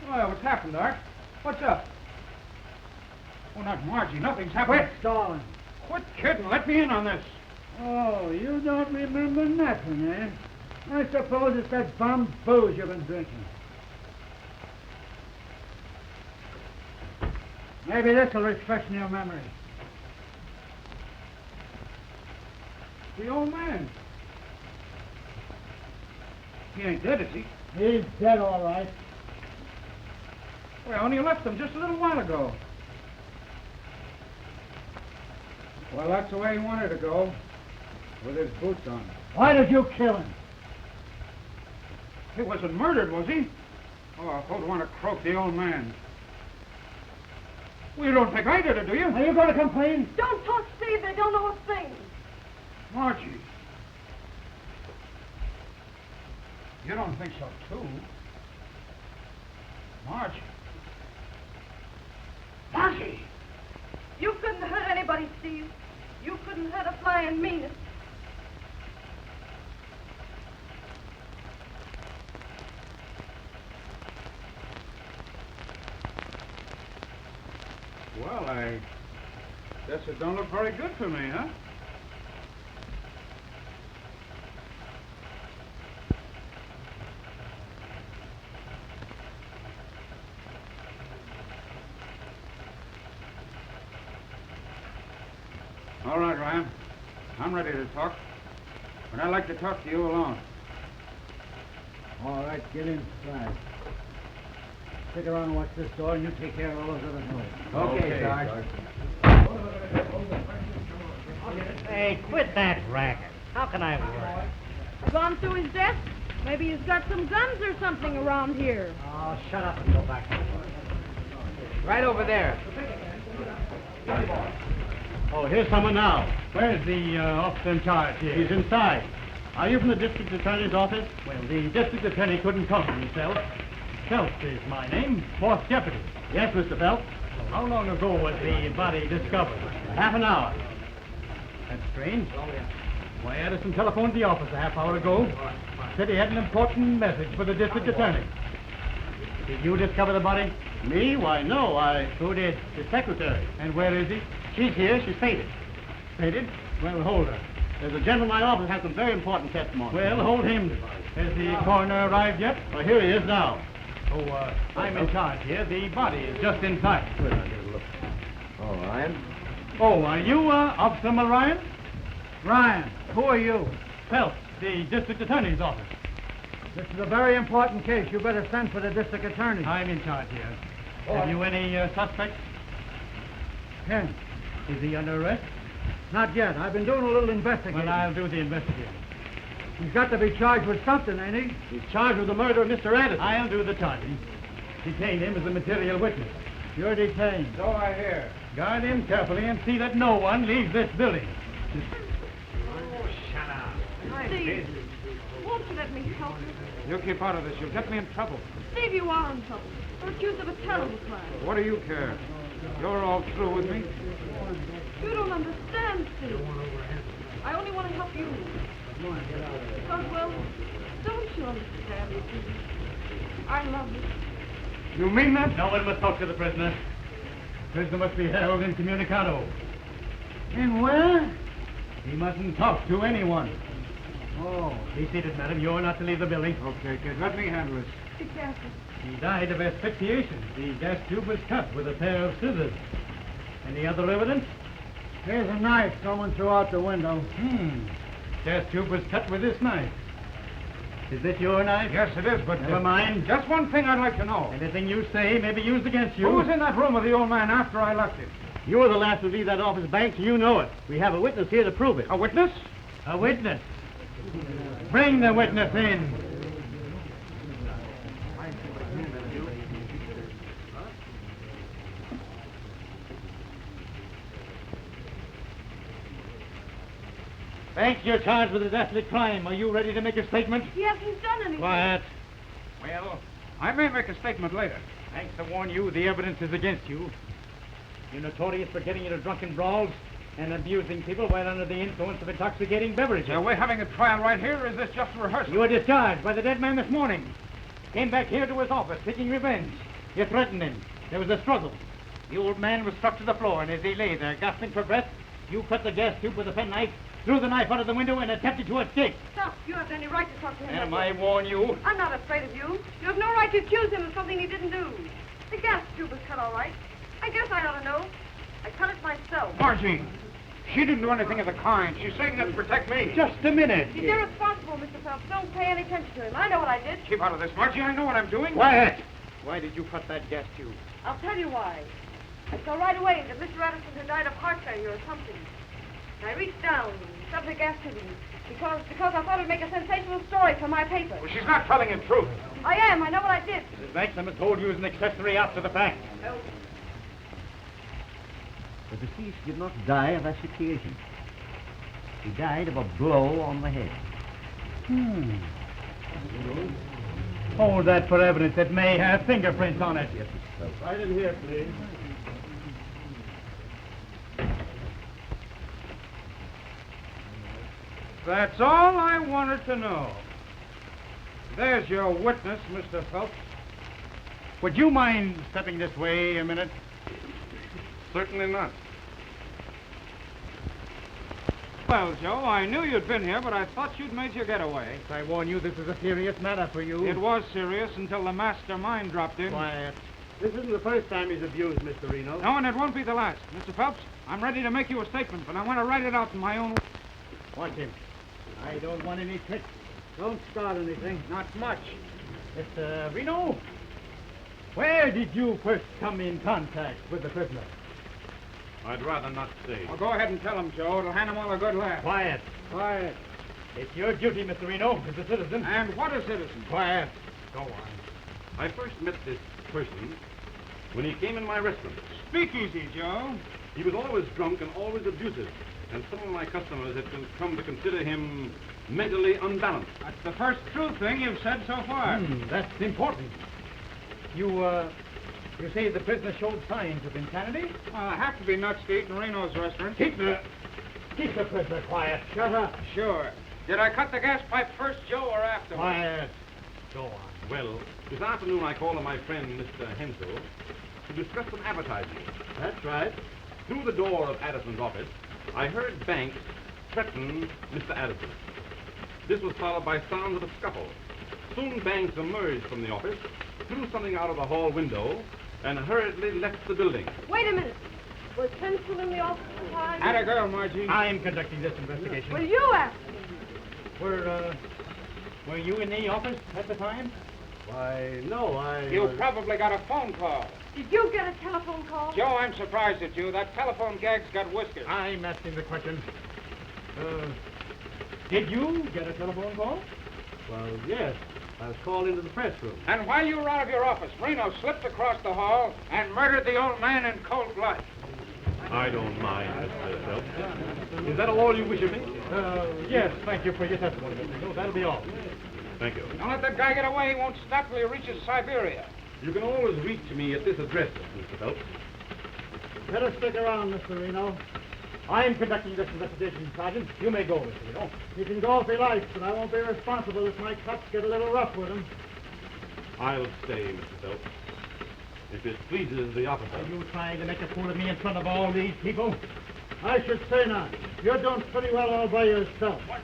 Well, what's happened, Art? What's up? Oh, not Margie. Nothing's happened. Quit stalling. Quit kidding. Let me in on this. Oh, you don't remember nothing, eh? I suppose it's that bum booze you've been drinking. Maybe this will refresh your memory. The old man. He ain't dead, is he? He's dead, all right. Well, only left him just a little while ago. Well, that's the way he wanted to go, with his boots on. Why did you kill him? He wasn't murdered, was he? Oh, I don't want to croak the old man. Well, you don't think I did it, do you? Are you going to complain? Don't talk, Steve. They don't know a thing. Margie. You don't think so, too? Margie. Margie! You couldn't hurt anybody, Steve. You couldn't hurt a flying meanest. Well, I guess it don't look very good for me, huh? All right, Ryan. I'm ready to talk. But I'd like to talk to you alone. All right, get inside. Stick around and watch this door, and you take care of all those other doors. Okay, Sarge. Hey, quit that racket. How can I work? Gone through his desk? Maybe he's got some guns or something around here. Oh, shut up and go back to work. Right over there. Oh, here's someone now. Where's the officer in charge here? He's inside. Are you from the district attorney's office? Well, the district attorney couldn't come for himself. Phelps is my name, fourth deputy. Yes, Mr. Phelps. How long ago was the body discovered? Half an hour. That's strange. Why, Addison telephoned the office a half hour ago. Said he had an important message for the district attorney. Did you discover the body? Me? Why, no, Who did? The secretary. And where is he? She's here. She's fainted. Fainted? Well, hold her. There's a gentleman in my office has some very important testimony. Well, hold him. Has the coroner arrived yet? Well, here he is now. Oh, I'm in charge here. The body is just inside. Oh, Ryan? Oh, are you, Officer Ryan? Ryan, who are you? Phelps, the district attorney's office. This is a very important case. You better send for the district attorney. I'm in charge here. Have you any suspects? Ken, Is he under arrest? not yet. I've been doing a little investigating. Well, I'll do the investigating. He's got to be charged with something, ain't he? He's charged with the murder of Mr. Addison. I'll do the charging. Detain him as a material witness. You're detained. So I hear. Guard him carefully and see that no one leaves this building. Steve, won't you let me help you? You keep out of this. You'll get me in trouble. Steve, you are in trouble. You're accused of a terrible crime. What do you care? You're all through with me. You don't understand, Steve. I only want to help you. Because, well, don't you understand, Steve? I love you. You mean that? No one must talk to the prisoner. Prisoner must be held incommunicado. In where? He mustn't talk to anyone. Oh. Be seated, madam. You're not to leave the building. Okay, kid. Let me handle it. Be careful. He died of asphyxiation. The gas tube was cut with a pair of scissors. Any other evidence? Here's a knife someone threw out the window. Gas tube was cut with this knife. Is this your knife? Yes, it is, but... Never mind. Just one thing I'd like to know. Anything you say may be used against you. Who was in that room with the old man after I left him? You were the last to leave that office, Banks. You know it. We have a witness here to prove it. A witness? A witness. Bring the witness in. Banks, you're charged with a deathly crime. Are you ready to make a statement? He hasn't done anything. Quiet. Well, I may make a statement later. Thanks to warn you, the evidence is against you. You're notorious for getting into drunken brawls and abusing people while under the influence of intoxicating beverages. Are we having a trial right here, or is this just a rehearsal? You were discharged by the dead man this morning. Came back here to his office seeking revenge. You threatened him. There was a struggle. The old man was struck to the floor, and as he lay there, gasping for breath, you cut the gas tube with a penknife, threw the knife out of the window, and attempted to escape. Stop. You haven't any right to talk to him. Am like I this. warn you? I'm not afraid of you. You have no right to accuse him of something he didn't do. The gas tube was cut all right. I guess I ought to know. I cut it myself. Margie, she didn't do anything of the kind. She's saying that to protect me. Just a minute. He's irresponsible, Mr. Phelps. Don't pay any attention to him. I know what I did. Keep out of this, Margie. I know what I'm doing. Quiet. Why did you cut that gas tube? I'll tell you why. I saw right away that Mr. Addison had died of heart failure or something. And I reached down and shoved the gas tube in because I thought it'd make a sensational story for my paper. Well, she's not telling the truth. I am. I know what I did. Mrs. Banks, I must hold you as an accessory after the fact. The deceased did not die of asphyxiation. He died of a blow on the head. Hold that for evidence. It may have fingerprints on it. Right in here, please. That's all I wanted to know. There's your witness, Mr. Phelps. Would you mind stepping this way a minute? Certainly not. Well, Joe, I knew you'd been here, but I thought you'd made your getaway. I warn you, this is a serious matter for you. It was serious until the mastermind dropped in. Quiet. This isn't the first time he's abused, Mr. Reno. No, and it won't be the last. Mr. Phelps, I'm ready to make you a statement, but I want to write it out in my own... Watch him. I don't want any tricks. Don't start anything. Not much. Mr. Reno, where did you first come in contact with the prisoner? I'd rather not say. Well, go ahead and tell him, Joe. It'll hand him all a good laugh. Quiet. Quiet. It's your duty, Mr. Reno, as a citizen. And what a citizen. Quiet. Go on. I first met this person when he came in my restaurant. Speak easy, Joe. He was always drunk and always abusive, and some of my customers had come to consider him mentally unbalanced. That's the first true thing you've said so far. That's important. You say the prisoner showed signs of insanity? Well, it have to be nuts to eat in Reno's restaurant. Keep the prisoner quiet. Shut up. Sure. Did I cut the gas pipe first, Joe, or afterwards? Quiet. Go on. Well, this afternoon I called on my friend, Mr. Hensel, to discuss some advertising. That's right. Through the door of Addison's office, I heard Banks threaten Mr. Addison. This was followed by sounds of a scuffle. Soon Banks emerged from the office, threw something out of the hall window, and hurriedly left the building. Wait a minute. Was Hensel in the office tonight? Atta girl, Margie. I'm conducting this investigation. Well, you asked him. Were you in the office at the time? Why, no, You probably got a phone call. Did you get a telephone call? Joe, I'm surprised at you. That telephone gag's got whiskers. I'm asking the question. Did you get a telephone call? Well, yes. I was called into the press room. And while you were out of your office, Reno slipped across the hall and murdered the old man in cold blood. I don't mind, Mr. Phelps. Is that all you wish of me? Yes, thank you for your testimony, Mr. Hill. That'll be all. Thank you. Don't let that guy get away. He won't stop till he reaches Siberia. You can always reach me at this address, Mr. Phelps. Better stick around, Mr. Reno. I'm conducting this investigation, Sergeant. You may go, Mr. Reno. You can go if he likes, but I won't be responsible if my cuts get a little rough with him. I'll stay, Mr. Phelps, if it pleases the officer. Are you trying to make a fool of me in front of all these people? I should say not. You're doing pretty well all by yourself. What?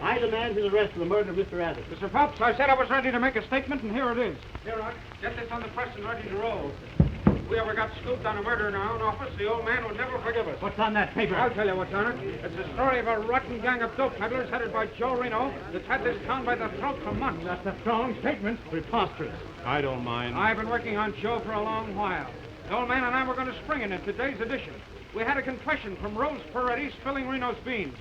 I demand his arrest for the murder of Mr. Addison. Mr. Phelps, I said I was ready to make a statement, and here it is. Here, Rock. Get this on the press and ready to roll. If we ever got scooped on a murder in our own office, the old man would never forgive us. What's on that paper? I'll tell you what's on it. It's the story of a rotten gang of dope peddlers headed by Joe Reno that's had this town by the throat for months. That's a strong statement. Preposterous. I don't mind. I've been working on Joe for a long while. The old man and I were going to spring in today's edition. We had a confession from Rose Peretti spilling Reno's beans.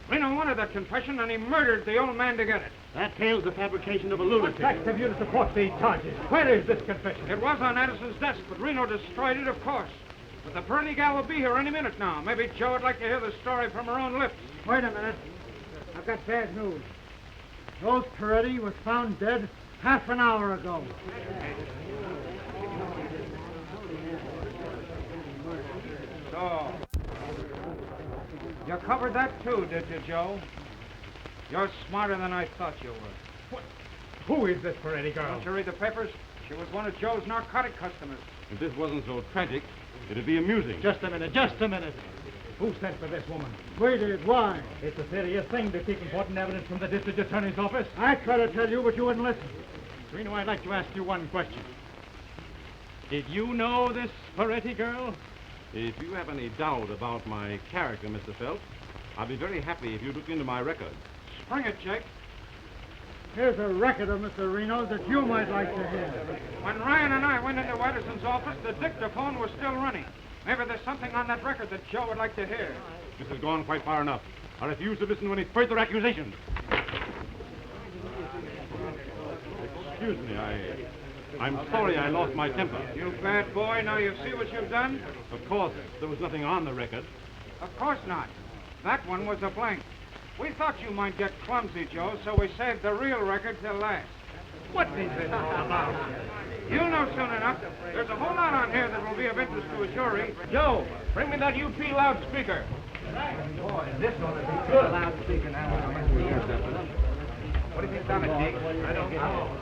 Reno wanted that confession, and he murdered the old man to get it. That tale's the fabrication of a What lunatic. facts have you to support these charges? Where is this confession? It was on Addison's desk, but Reno destroyed it, of course. But the Peretti gal will be here any minute now. Maybe Joe would like to hear the story from her own lips. Wait a minute. I've got bad news. Rose Peretti was found dead half an hour ago. So, you covered that too, did you, Joe? You're smarter than I thought you were. Who is this Peretti girl? Don't you read the papers? She was one of Joe's narcotic customers. If this wasn't so tragic, it'd be amusing. Just a minute. Who sent for this woman? We did. Why? It's a serious thing to keep important evidence from the district attorney's office. I tried to tell you, but you wouldn't listen. Reno, I'd like to ask you one question. Did you know this Peretti girl? If you have any doubt about my character, Mr. Phelps, I'd be very happy if you look into my record. Spring it, Jake. Here's a record of Mr. Reno's that you might like to hear. When Ryan and I went into Addison's office, the dictaphone was still running. Maybe there's something on that record that Joe would like to hear. This has gone quite far enough. I refuse to listen to any further accusations. Excuse me, I'm sorry I lost my temper. You bad boy, now you see what you've done? Of course, there was nothing on the record. Of course not. That one was a blank. We thought you might get clumsy, Joe, so we saved the real record till last. What is this all about? You'll know soon enough. There's a whole lot on here that will be of interest to a jury. Joe, bring me that UP loudspeaker. Boy, this one will be good. Loudspeaker now. What do you think's on it, Jake? I don't know.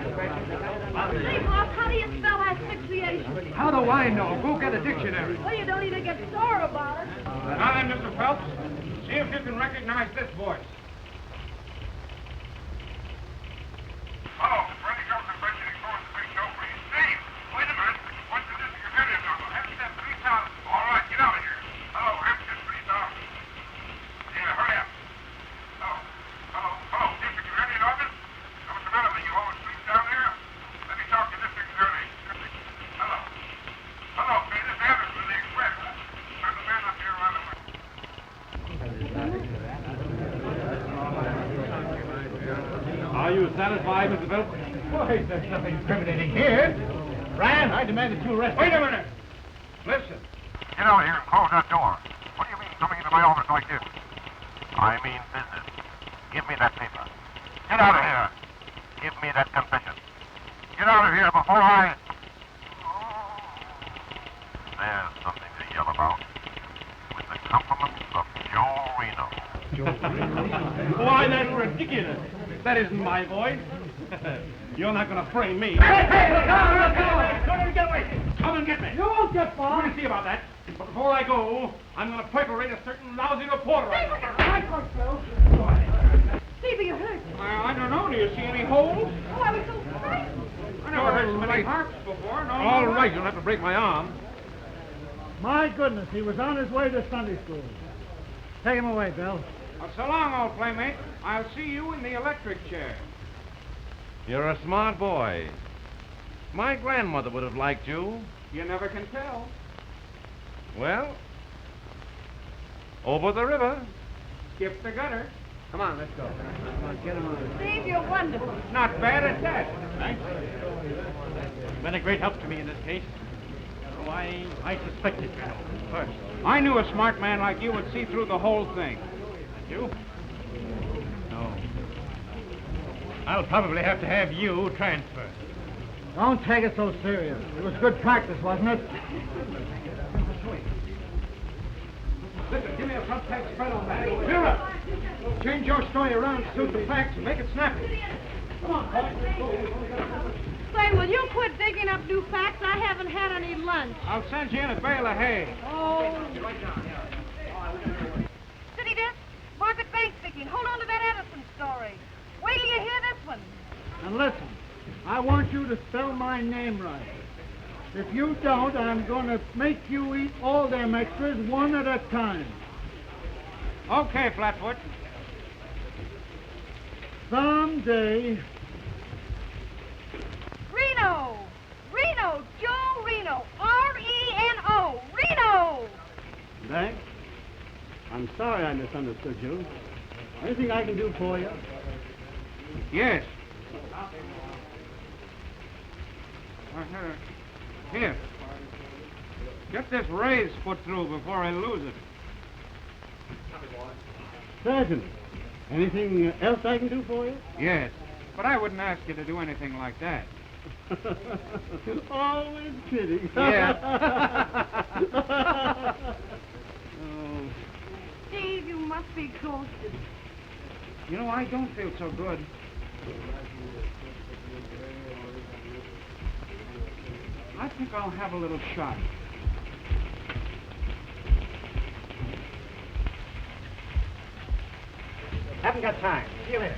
Say, Bob, how do you spell asphyxiation? How do I know? Go get a dictionary. Well, you don't need to get sore about it. Now then, Mr. Phelps, see if you can recognize this voice. Hello, Freddie Governor mentioning for the big show for you. Steve, wait a minute. What's the district attorney's office? Hampstead Police Office. All right, get out of here. Hello, Hampstead Police Office. Yeah, hurry up. Hello, district attorney's office? What's the matter with you? Always sleep down there? Let me talk to district attorney. Hello, this is Evans with the Express. There's a man up here around the way. Are you satisfied, Mr. Phelps? Why, there's nothing incriminating here. Ryan, I demand that you arrest Wait a minute. Listen. Get out of here and close that door. What do you mean coming into my office like this? I mean business. Give me that paper. Get out of here. Give me that confession. Get out of here before I... There's something to yell about. With the compliments of Joe Reno. Why, that's ridiculous. That isn't my voice. You're not going to frame me. Hey, don't get away. Come and get me. You won't get far. We'll see about that. But before I go, I'm going to perforate a certain lousy reporter. Steve, are you hurt? I don't know. Do you see any holes? Oh, I was so frightened. I never heard so many harps before. No. All right, you'll have to break my arm. My goodness, he was on his way to Sunday school. Take him away, Bill. Well, so long, old playmate. I'll see you in the electric chair. You're a smart boy. My grandmother would have liked you. You never can tell. Well, over the river. Skip the gutter. Come on, let's go. Come on, get him on. Steve, you're wonderful. Not bad at that. Thanks. You've been a great help to me in this case. So I suspected you first. I knew a smart man like you would see through the whole thing. And you? No. I'll probably have to have you transferred. Don't take it so serious. It was good practice, wasn't it? Listen, give me a front page spread on that. Vera! Change your story around to suit the facts and make it snappy. Come on, Say, will you quit digging up new facts? I haven't had any lunch. I'll send you in a bale of hay. Oh. City desk, Margaret Banks speaking. Hold on to that Edison story. Wait till you hear this one. And listen, I want you to spell my name right. If you don't, I'm going to make you eat all them extras one at a time. Okay, Flatfoot. Someday. Reno! Reno! Joe Reno! R-E-N-O! Reno! Thanks. I'm sorry I misunderstood you. Anything I can do for you? Yes. Here. Get this raise put through before I lose it. Certainly. Anything else I can do for you? Yes. But I wouldn't ask you to do anything like that. Always kidding. Yeah. Oh. Steve, you must be exhausted. You know, I don't feel so good. I think I'll have a little shot. Haven't got time. See you later.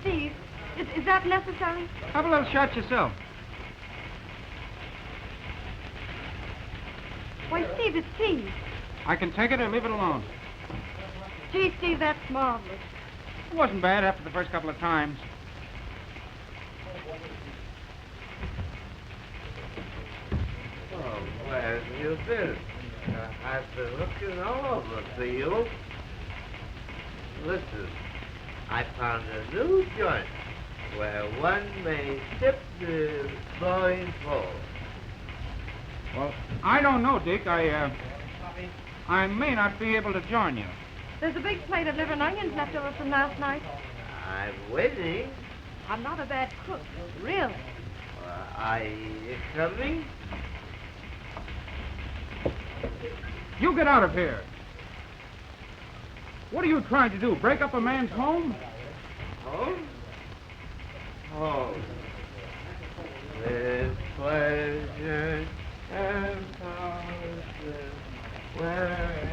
Steve, is that necessary? Have a little shot yourself. Why, Steve, it's tea. I can take it or leave it alone. Gee, Steve, that's marvelous. It wasn't bad after the first couple of times. Oh, where have you been? I've been looking all over for you. Listen, I found a new joint where one may tip the flowing pole. Well, I don't know, Dick. I may not be able to join you. There's a big plate of liver and onions left over from last night. I'm waiting. I'm not a bad cook, really. Are you coming? You get out of here. What are you trying to do? Break up a man's home? Home? Home. With pleasure and power, where